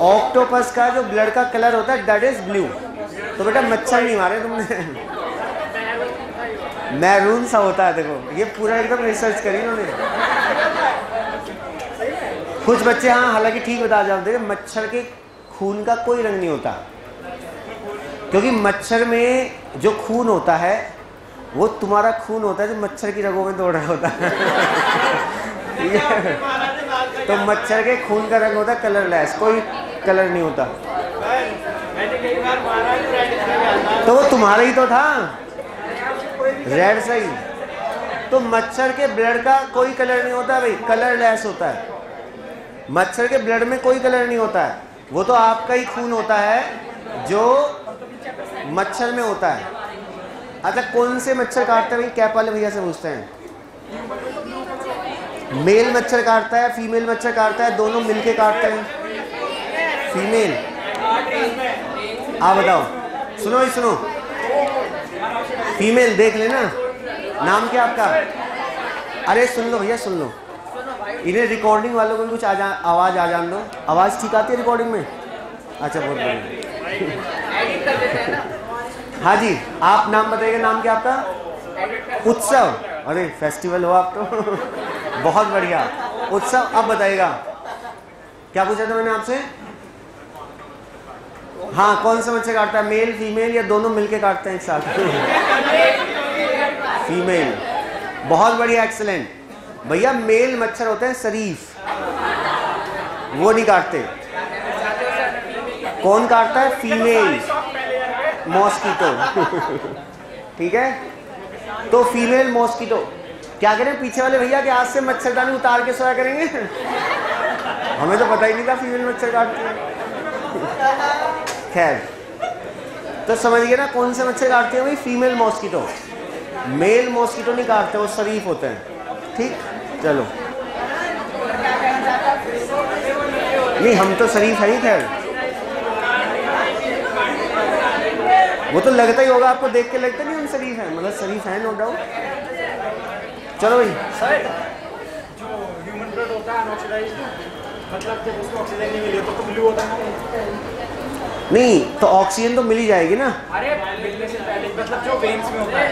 ऑक्टोपस का जो ब्लड का कलर होता है दैट इज ब्लू। तो बेटा मच्छर नहीं मारे तुमने, मैरून सा होता है। देखो ये पूरा एकदम रिसर्च करी इन्होंने। कुछ बच्चे हाँ हालांकि ठीक बता जाओ। देखिए मच्छर के खून का कोई रंग नहीं होता, क्योंकि मच्छर में जो खून होता है वो तुम्हारा खून होता है जो मच्छर की रगों में दौड़ रहा होता है। तो मच्छर के खून का रंग होता है कलरलेस, कोई कलर नहीं होता। तो वो तुम्हारा ही तो था, रेड सही। तो मच्छर के ब्लड का कोई कलर नहीं होता भाई, कलरलेस होता है। मच्छर के ब्लड में कोई कलर नहीं होता है, वो तो आपका ही खून होता है जो मच्छर में होता है। अच्छा, कौन से मच्छर काटते हैं भाई? कैप वाले भैया से पूछते हैं। मेल मच्छर काटता है, फीमेल मच्छर काटता है, दोनों मिलके काटते हैं? फीमेल। आप बताओ, सुनो ही सुनो, फीमेल देख लेना। नाम क्या आपका? अरे सुन लो भैया, सुन लो, इन्हें रिकॉर्डिंग वालों को भी कुछ आवाज़ आ जान दो। आवाज़ ठीक आती है रिकॉर्डिंग में? अच्छा, बहुत बढ़िया। हाँ जी, आप नाम बताइएगा। नाम क्या आपका? उत्सव। अरे फेस्टिवल हो आप तो। बहुत बढ़िया। उत्सव, अब बताइएगा क्या पूछा था मैंने आपसे? हाँ, कौन सा मच्छर काटता है, मेल फीमेल या दोनों मिलके काटते हैं एक साथ? फीमेल। बहुत बढ़िया, एक्सीलेंट भैया। मेल मच्छर होते हैं शरीफ, वो नहीं काटते। कौन काटता है? Female mosquito. ठीक है, तो फीमेल मॉस्किटो क्या करें पीछे वाले भैया कि आज से मच्छरदानी उतार के सोया करेंगे। हमें तो पता ही नहीं था फीमेल मच्छर काटती है। खैर, तो समझ गए ना कौन से मच्छर काटते हैं भाई? Female mosquito. मेल मॉस्किटो नहीं काटते, वो शरीफ होते हैं। ठीक, चलो। नहीं, हम तो शरीफ है ही। खैर, वो तो लगता ही होगा आपको, देख के लगता नहीं हम शरीफ हैं, मतलब शरीफ है नो डाउट। चलो भाई, जो ह्यूमन ब्लड होता है अनऑक्सीडाइज्ड, मतलब जब उसको ऑक्सीजन नहीं मिले तो ब्लू होता है। नहीं तो ऑक्सीजन तो मिल ही जाएगी ना। अरे मिलने से पहले मतलब जो वेन्स में होता है।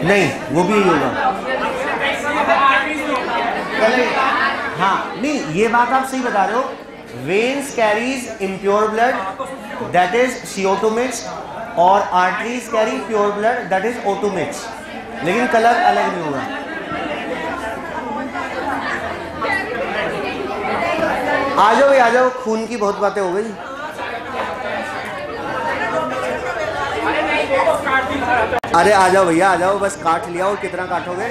नहीं, वो भी यही होगा। हाँ, नहीं ये बात आप सही बता रहे हो। Veins carries impure blood that is CO2 mix, और arteries carry pure blood that is O2 mix, लेकिन कलर अलग नहीं होगा। आ जाओ भाई, आ जाओ, खून की बहुत बातें हो गई। अरे आ जाओ भैया, आ जाओ, बस काट लिया। और कितना काटोगे?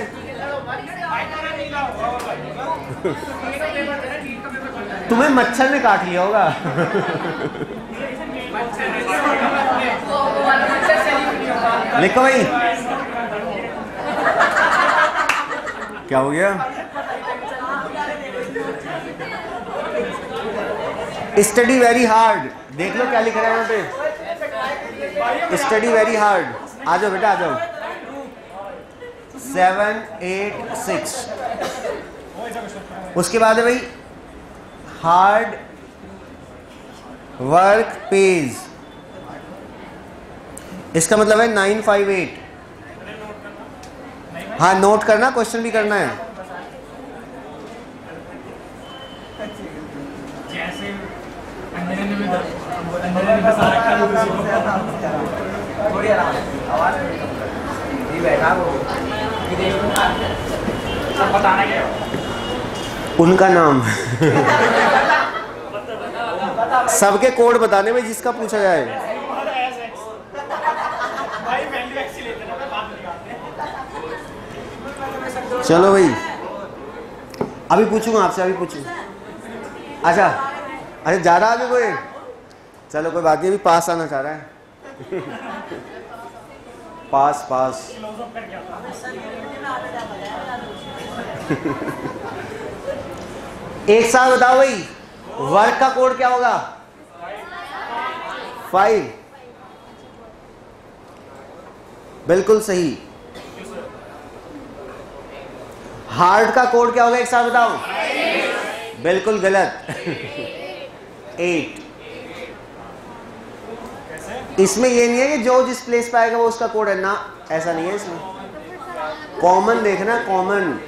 तुम्हें मच्छर ने काट लिया होगा। लिखो भाई, क्या हो गया? Study very hard. देख लो क्या लिख रहा है यहाँ पे, स्टडी वेरी हार्ड। आ जाओ बेटा, आ जाओ। 7, 8, 6। उसके बाद है भाई हार्ड वर्क पेज। इसका मतलब है 958। हाँ, नोट करना, क्वेश्चन भी करना है। उनका नाम सबके कोड बताने में जिसका पूछा जाए। चलो भाई, अभी पूछूंगा आपसे, अभी पूछूंगा। अच्छा, अरे जा रहा है अभी कोई? चलो कोई बात नहीं, अभी पास आना चाह रहा है। पास पास। एक साथ बताओ भाई, वर्क का कोड क्या होगा? 5। बिल्कुल सही। हार्ड का कोड क्या होगा? एक साथ बताओ। बिल्कुल गलत। 8। इसमें ये नहीं है कि जो जिस प्लेस पे आएगा वो उसका कोड है ना, ऐसा नहीं है इसमें। कॉमन देखना, कॉमन,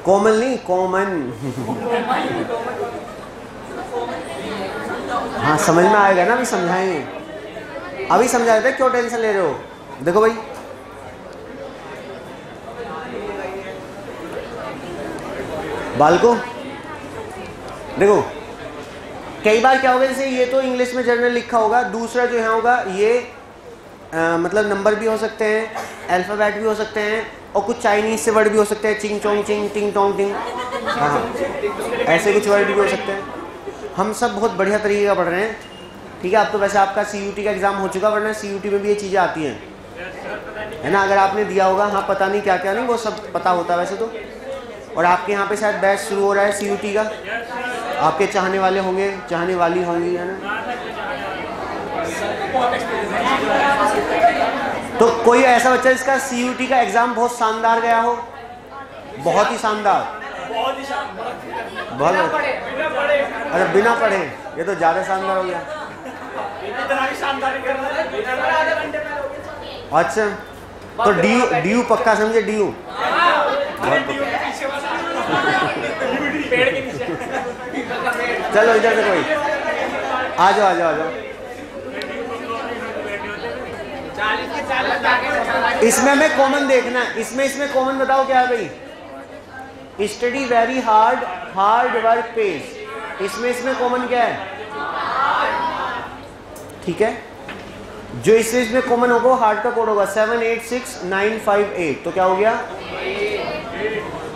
कॉमन नहीं, कॉमन। हाँ, समझ में आएगा ना, अभी समझाएंगे। अभी समझा देते, क्यों टेंशन ले रहे हो? देखो भाई, बालको देखो, कई बार क्या होगा, जैसे ये तो इंग्लिश में जर्नल लिखा होगा, दूसरा जो यहाँ होगा ये मतलब नंबर भी हो सकते हैं, अल्फ़ाबेट भी हो सकते हैं, और कुछ चाइनीज से वर्ड भी हो सकते हैं, चिंग चोंग चिंग, टिंग टोंग टिंग। हाँ, ऐसे कुछ वर्ड भी हो सकते हैं। हम सब बहुत बढ़िया तरीके का पढ़ रहे हैं। ठीक है, अब तो वैसे आपका CUT का एग्ज़ाम हो चुका, वरना CUT में भी ये चीज़ें आती हैं, है ना। अगर आपने दिया होगा, हाँ, पता नहीं क्या क्या नहीं, वो सब पता होता है वैसे तो। और आपके यहाँ पे शायद बैच शुरू हो रहा है CUT का, आपके चाहने वाले होंगे, चाहने वाली होंगी, है ना। तो कोई ऐसा बच्चा जिसका CUT का एग्जाम बहुत शानदार गया हो, बहुत ही शानदार, बहुत, अरे बिना पढ़े, ये तो ज्यादा शानदार हो गया। अच्छा, तो DU पक्का समझे, DU चलो इधर से कोई आ जाओ, आ जाओ, आ जाओ। इसमें हमें कॉमन देखना है, इसमें कॉमन बताओ क्या है भाई। Study very hard, hard work page, इसमें कॉमन क्या है? ठीक है, जो इसमें कॉमन होगा हार्ड का कोड होगा 786958, तो क्या हो गया?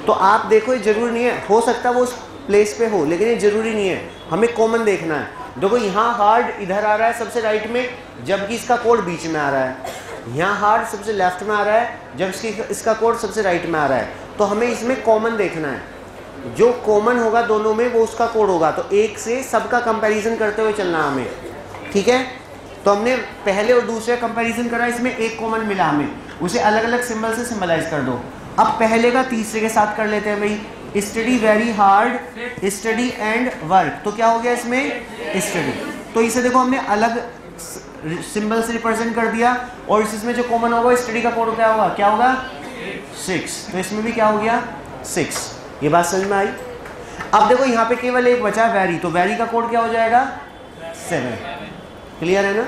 तो आप देखो, ये जरूरी नहीं है, हो सकता है वो उस प्लेस पे हो, लेकिन ये जरूरी नहीं है, हमें कॉमन देखना है। देखो यहाँ हार्ड इधर आ रहा है सबसे राइट में, जबकि इसका कोड बीच में आ रहा है। यहाँ हार्ड सबसे लेफ्ट में आ रहा है, जबकि इसका कोड सबसे राइट में आ रहा है। तो हमें इसमें कॉमन देखना है, जो कॉमन होगा दोनों में वो उसका कोड होगा। तो एक से सबका कंपैरिजन करते हुए चलना हमें, ठीक है। तो हमने पहले और दूसरे कंपैरिजन करा, इसमें एक कॉमन मिला हमें, उसे अलग अलग सिंबल से सिंबलाइज कर दो। अब पहले का तीसरे के साथ कर लेते हैं भाई, study very hard, study and work, तो क्या हो गया इसमें? स्टडी। तो इसे देखो हमने अलग सिंबल से रिप्रेजेंट कर दिया, और इसमें जो कॉमन होगा स्टडी का कोड क्या होगा? क्या होगा? 6। तो इसमें भी क्या हो गया? 6। ये बात समझ में आई? अब देखो यहाँ पे केवल एक बचा वेरी, तो वेरी का कोड क्या हो जाएगा? 7। क्लियर है ना?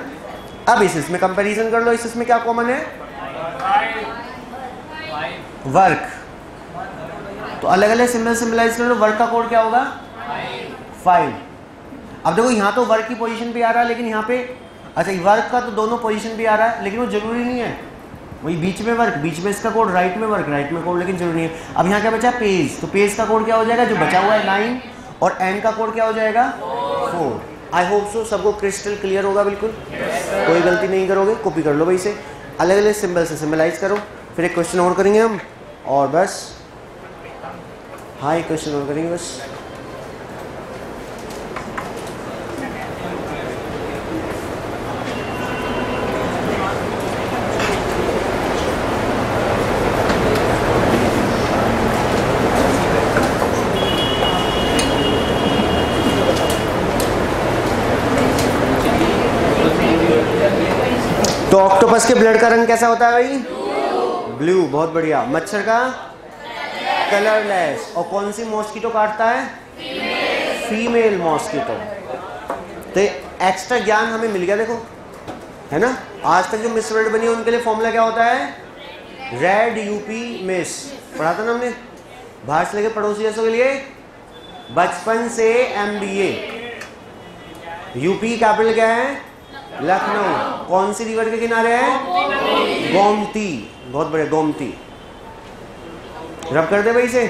अब इसमें कंपैरिजन कर लो, इसमें क्या कॉमन है? वर्क। तो अलग अलग सिंबल सिंबलाइज कर लो, वर्क का कोड क्या होगा? 5। अब देखो यहाँ तो वर्क की पोजीशन पे आ रहा है, लेकिन यहाँ पे अच्छा वर्क का तो दोनों पोजीशन पे आ रहा है, लेकिन वो जरूरी नहीं है। वही बीच में वर्क, बीच में इसका कोड, राइट में वर्क, राइट में कोड, लेकिन जरूरी नहीं है। अब यहाँ क्या बचा? पेज। तो पेज का कोड क्या हो जाएगा? जो बचा हुआ है 9, और एंड का कोड क्या हो जाएगा? 4। आई होप सो सबको क्रिस्टल क्लियर होगा, बिल्कुल कोई गलती नहीं करोगे। कॉपी कर लो भाई इसे, अलग अलग सिंबल से सिंबलाइज करो, फिर एक क्वेश्चन और करेंगे हम, और बस। हाँ, एक क्वेश्चन और करेंगे बस। तो ऑक्टोपस के ब्लड का रंग कैसा होता है भाई? ब्लू। बहुत बढ़िया। मच्छर का कलरलेस। और कौन सी मॉस्किटो काटता है? Female mosquito. तो एक्स्ट्रा ज्ञान हमें मिल गया, देखो, है ना। आज तक जो मिस वर्ल्ड बनी है उनके लिए फॉर्मूला क्या होता है? रेड यूपी मिस, पढ़ा था ना हमने। बाहर से लेके पड़ोसी जैसों के लिए बचपन से MBA। यूपी कैपिटल क्या है? लखनऊ। कौन सी रिवर के किनारे है? गोमती। बहुत बड़े, गोमती। रब कर दे भाई से।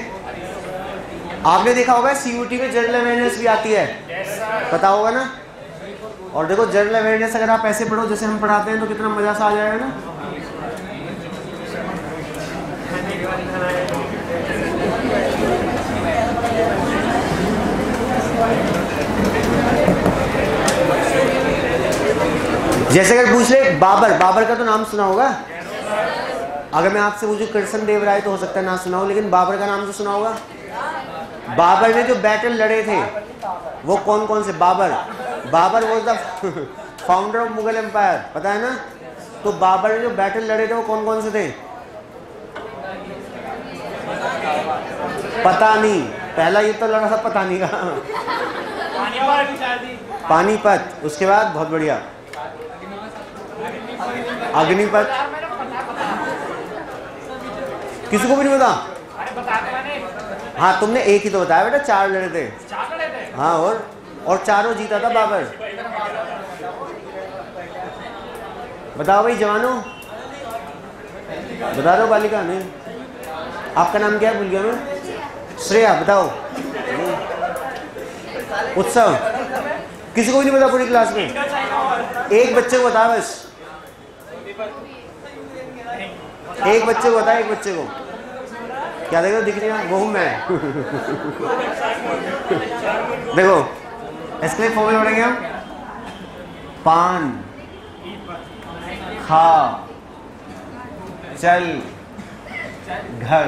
आपने देखा होगा CUT में जनरल अवेयरनेस भी आती है, पता होगा ना। और देखो जनरल अवेयरनेस अगर आप ऐसे पढ़ो जैसे हम पढ़ाते हैं तो कितना मजा सा आ जाएगा ना। जैसे अगर पूछ ले बाबर, बाबर का तो नाम सुना होगा। अगर मैं आपसे पूछूं कृष्ण देव राय, तो हो सकता है ना सुना हो, लेकिन बाबर का नाम तो सुना होगा। बाबर ने जो बैटल लड़े थे वो कौन कौन से? Babur was the founder of Mughal empire, पता है ना। तो बाबर ने जो बैटल लड़े थे वो कौन कौन से थे? पता नहीं, पहला युद्ध तो लड़ा था पता नहीं का, पानीपत। उसके बाद बहुत बढ़िया अग्निपथ। किसी को भी नहीं पता? हाँ, तुमने एक ही तो बताया बेटा, 4 लड़े थे। हाँ, और चारों जीता था बाबर। बताओ भाई जवानों, बता दो। बालिका नहीं, आपका नाम क्या है? भूल गया मैं। श्रेया, बताओ। उत्सव, किसी को भी नहीं पता पूरी क्लास में? एक बच्चे को बता बस, एक बच्चे को बता, एक बच्चे को। क्या देख रहे हो, दिख रही है, वो हूँ मैं। देखो इसके लिए फॉर्मूला पढ़ेंगे हम, पान खा चल घर।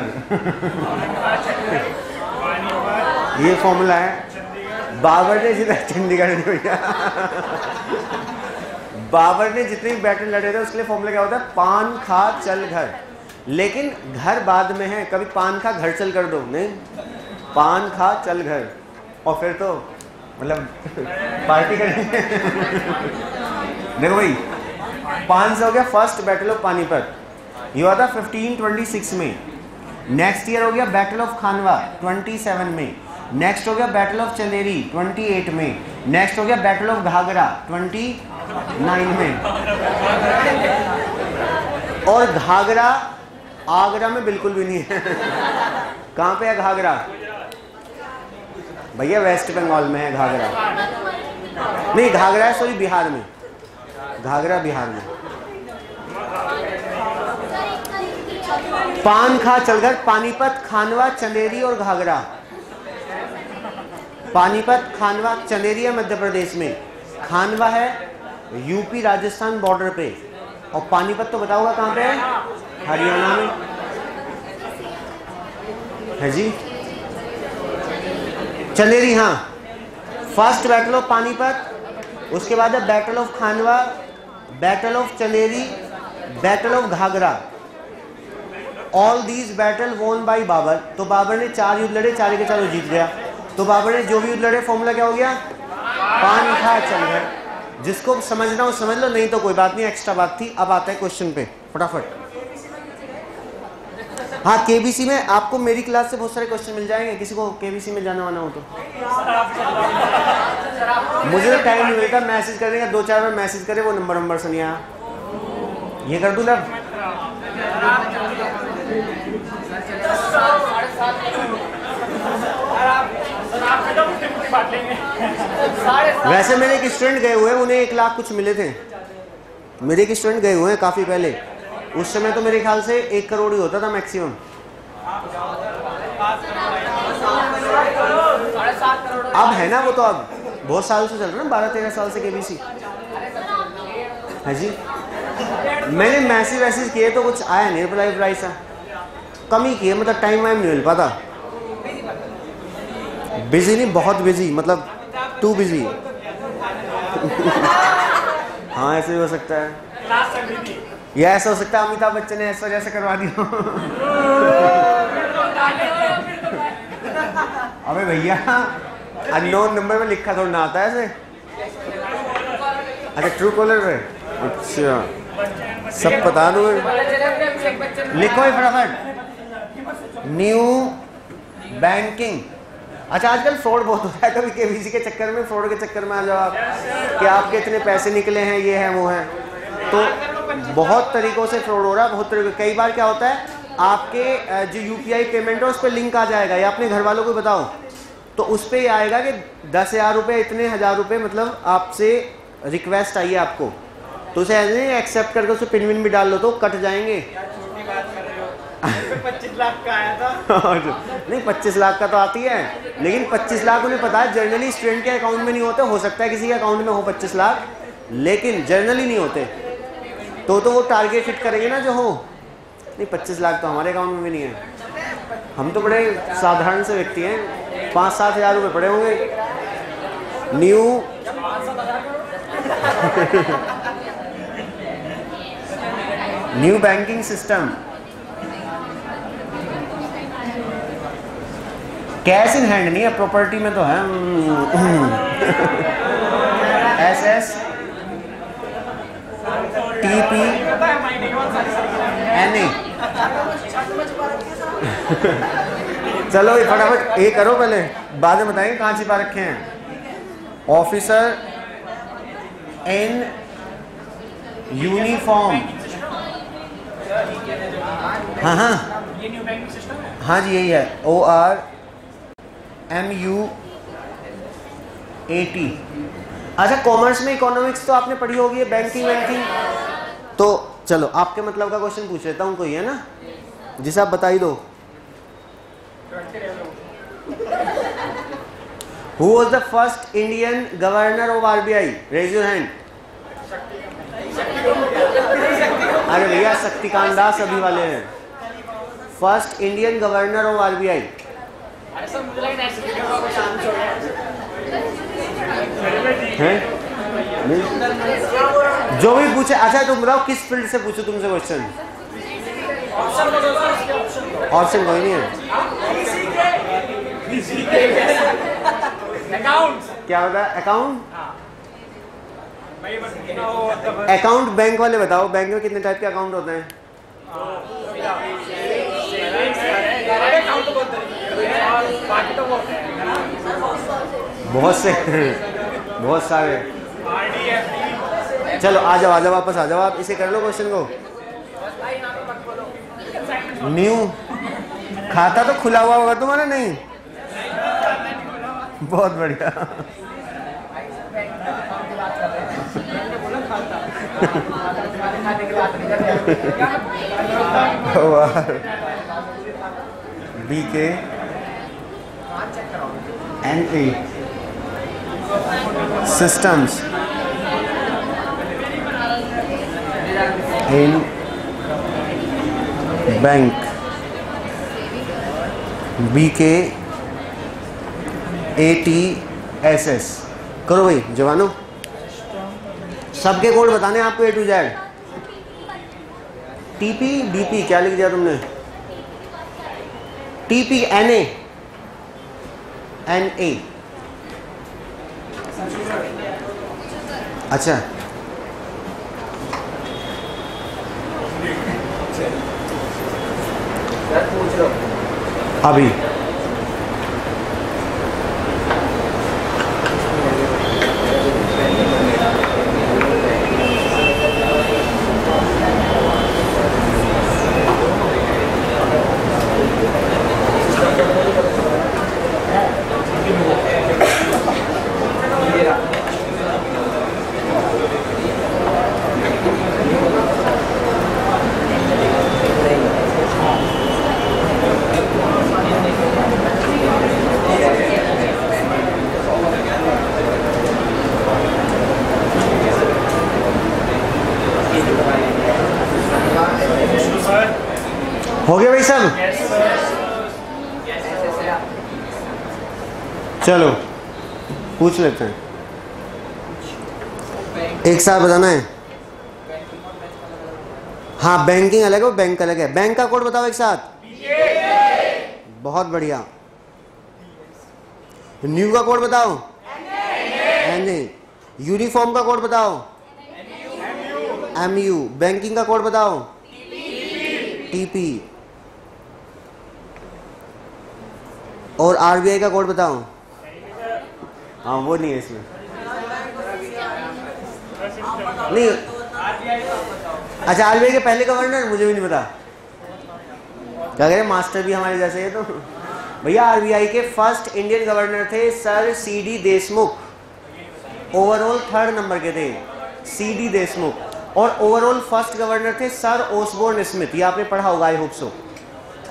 ये फॉर्मूला है। बाबर ने जितना, चंडीगढ़ नहीं भैया, बाबर ने जितने भी बैटल लड़े थे उसके लिए फॉर्मूला क्या होता है, पान खा चल घर। लेकिन घर बाद में है, कभी पान खा घर चल कर दो नहीं, पान खा चल घर, और फिर तो मतलब पार्टी करेंगे। देखो भाई 500 हो गया फर्स्ट बैटल ऑफ पानीपत, ये हुआ था 1526 में। नेक्स्ट ईयर हो गया बैटल ऑफ खानवा 27 में। नेक्स्ट हो गया बैटल ऑफ चंदेरी 28 में। नेक्स्ट हो गया बैटल ऑफ घाघरा 29 में। और घाघरा आगरा में बिल्कुल भी नहीं है। कहाँ पे है घाघरा भैया, वेस्ट बंगाल में है घाघरा, नहीं घाघरा है सॉरी बिहार में, घाघरा बिहार में। पान खा चलघर, पानीपत, खानवा, चंदेरी और घाघरा। पानीपत, खानवा, चंदेरी है मध्य प्रदेश में, खानवा है यूपी राजस्थान बॉर्डर पे, और पानीपत तो बताओगा कहाँ पे है, हरियाणा में है जी। चंदेरी, हाँ फर्स्ट बैटल ऑफ पानीपत, उसके बाद है battle of Khanwa, battle of Chanderi, battle of Ghaghra. All these battle won by Babur. तो बाबर ने 4 युद्ध लड़े, 4 के 4 जीत गया। तो बाबर ने जो भी युद्ध लड़े, फॉर्मूला क्या हो गया, पान खा चल घर। जिसको समझना हो समझ लो, नहीं तो कोई बात नहीं, एक्स्ट्रा बात थी। अब आता है क्वेश्चन पे फटाफट। हाँ केबीसी में आपको मेरी क्लास से बहुत सारे क्वेश्चन मिल जाएंगे, किसी को केबीसी में जाना वाना हो तो। मुझे तो टाइम नहीं मिलता मैसेज करने का, 2-4 बार मैसेज करे, वो नंबर से नहीं आया, ये कर दूँ लब। वैसे मेरे एक स्टूडेंट गए हुए हैं, उन्हें 1 लाख कुछ मिले थे। मेरे एक स्टूडेंट गए हुए हैं काफी पहले, उस समय तो मेरे ख्याल से 1 करोड़ ही होता था मैक्सिमम। अब है ना वो, तो अब बहुत साल से चल रहा है ना, 12-13 साल से केबीसी है जी। मैंने मैसेज किए तो कुछ आया नहीं रिप्लाई सा, कम ही किए, मतलब टाइम वाइम नहीं मिल पाता। बिजी नहीं, बहुत बिजी, मतलब टू बिजी। हाँ ऐसे भी हो सकता है, या ऐसा हो सकता है अमिताभ बच्चन ने ऐसा जैसे करवा दिया। अबे भैया अननोन नंबर में लिखा थोड़ा ना आता है ऐसे। अच्छा ट्रू कॉलर पे, अच्छा सब बता दो, लिखो ही फटाफट। New banking. अच्छा आजकल फ्रॉड बहुत होता है, कभी केबीसी के चक्कर में, फ्रॉड के चक्कर में आ जाओ आप कि आपके इतने पैसे निकले हैं, ये है वो है। तो बहुत तरीकों से फ्रॉड हो रहा है, बहुत तरीके। कई बार क्या होता है, आपके जो यूपीआई पेमेंट है उस पर लिंक आ जाएगा, या अपने घर वालों को बताओ तो उस पर ही आएगा कि 10,000 रुपये, इतने 1000 रुपये, मतलब आपसे रिक्वेस्ट आई है आपको, तो उसे ऐसे एक्सेप्ट करके उसे पिन विन भी डाल लो तो कट जाएंगे। 25 लाख का आया था। नहीं 25 लाख का तो आती है, लेकिन 25 लाख उन्हें पता है जनरली स्टूडेंट के अकाउंट में नहीं होते। हो सकता है किसी के अकाउंट में हो 25 लाख, लेकिन जनरली नहीं होते। तो वो टारगेट हिट करेंगे ना जो हो। नहीं 25 लाख तो हमारे अकाउंट में भी नहीं है, हम तो बड़े साधारण से व्यक्ति हैं, 5-7 हज़ार रुपये पड़े होंगे। New banking system, cash in hand नहीं है, प्रॉपर्टी में तो है। SS TP NA। चलो फटाफट ये करो, पहले बाद में बताएंगे कहाँ छिपा रखे हैं। ऑफिसर इन यूनिफॉर्म, हाँ हाँ हाँ जी यही है, ORMUAT। अच्छा कॉमर्स में इकोनॉमिक्स तो आपने पढ़ी होगी, बैंकिंग वैंकिंग। तो चलो आपके मतलब का क्वेश्चन पूछ लेता हूँ, कोई है ना जिसे आप बता ही दो। Who was the first Indian governor of RBI? Raise your hand. अरे भैया शक्तिकांत दास अभी वाले हैं. First Indian governor of RBI. हैं? जो भी पूछे. अच्छा तुम बताओ किस फील्ड से पूछो तुमसे क्वेश्चन. ऑप्शन कोई नहीं है. क्या होता है अकाउंट? अकाउंट बैंक वाले बताओ. बैंक में कितने टाइप के अकाउंट होते हैं? बहुत से बहुत सारे. चलो आ जाओ वापस आ जाओ. आप इसे कर लो क्वेश्चन को. न्यू खाता तो खुला हुआ होगा तुम्हारा. नहीं बहुत बढ़िया. BK NA systems in bank. BK ATSS. करो भाई जवानों. सबके कोड बताने आपको A to Z. TP DP क्या लिख दिया तुमने? TP NA NA. अच्छा अभी हो गया भाई सब. चलो पूछ लेते हैं. एक साथ बताना है. हाँ बैंकिंग अलग है, बैंक अलग है. बैंक का कोड बताओ एक साथ. बहुत बढ़िया. न्यू का कोड बताओ. NA. यूनिफॉर्म का कोड बताओ. MU. बैंकिंग का कोड बताओ. TP. और RBI का कोड बताओ. हाँ वो नहीं है इसमें. नहीं अच्छा RBI के पहले गवर्नर मुझे भी नहीं पता. क्या कह रहे मास्टर भी हमारे जैसे है. तो भैया RBI के फर्स्ट इंडियन गवर्नर थे sir CD Deshmukh. Overall 3rd number के थे CD देशमुख. और ओवरऑल फर्स्ट गवर्नर थे सर ओसबोर्न स्मिथ. ये आपने पढ़ा होगा आई होप सो.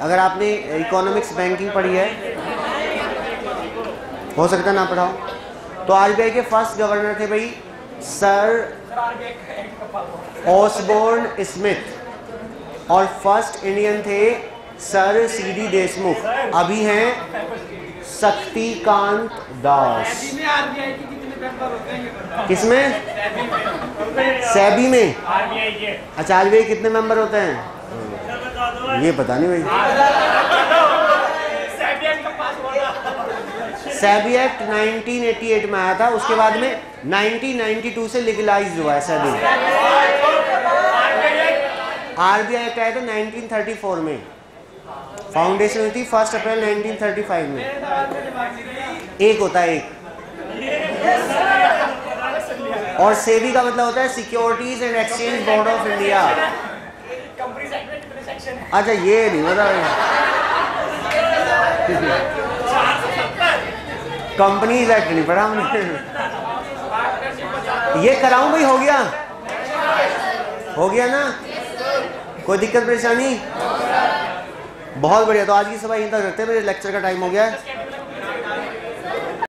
अगर आपने इकोनॉमिक्स बैंकिंग पढ़ी है, हो सकता ना पढ़ा हो. तो RBI के फर्स्ट गवर्नर थे भाई सर ओसबोर्न स्मिथ. और फर्स्ट इंडियन थे सर CD देशमुख. अभी हैं शक्तिकांत दास. किसमें? सेबी में. अच्छा RBI कितने मेंबर होते हैं? ये पता नहीं भाई. सेबी एक्ट 1988 में आया था. उसके बाद में 1992 से लीगलाइज हुआ है सेबी. RBI एक्ट आया था 1934 में. फाउंडेशन हुई थी 1 अप्रैल 1935 में. एक होता है एक. और सेबी का मतलब होता है securities and exchange board of India. अच्छा ये नहीं पता. कंपनीज एक्ट नहीं पढ़ा हमने. ये कराऊं भाई. हो गया ना? कोई दिक्कत परेशानी? बहुत बढ़िया। तो आज की सभा यहीं तक रखते हैं, मेरे लेक्चर का टाइम हो गया है।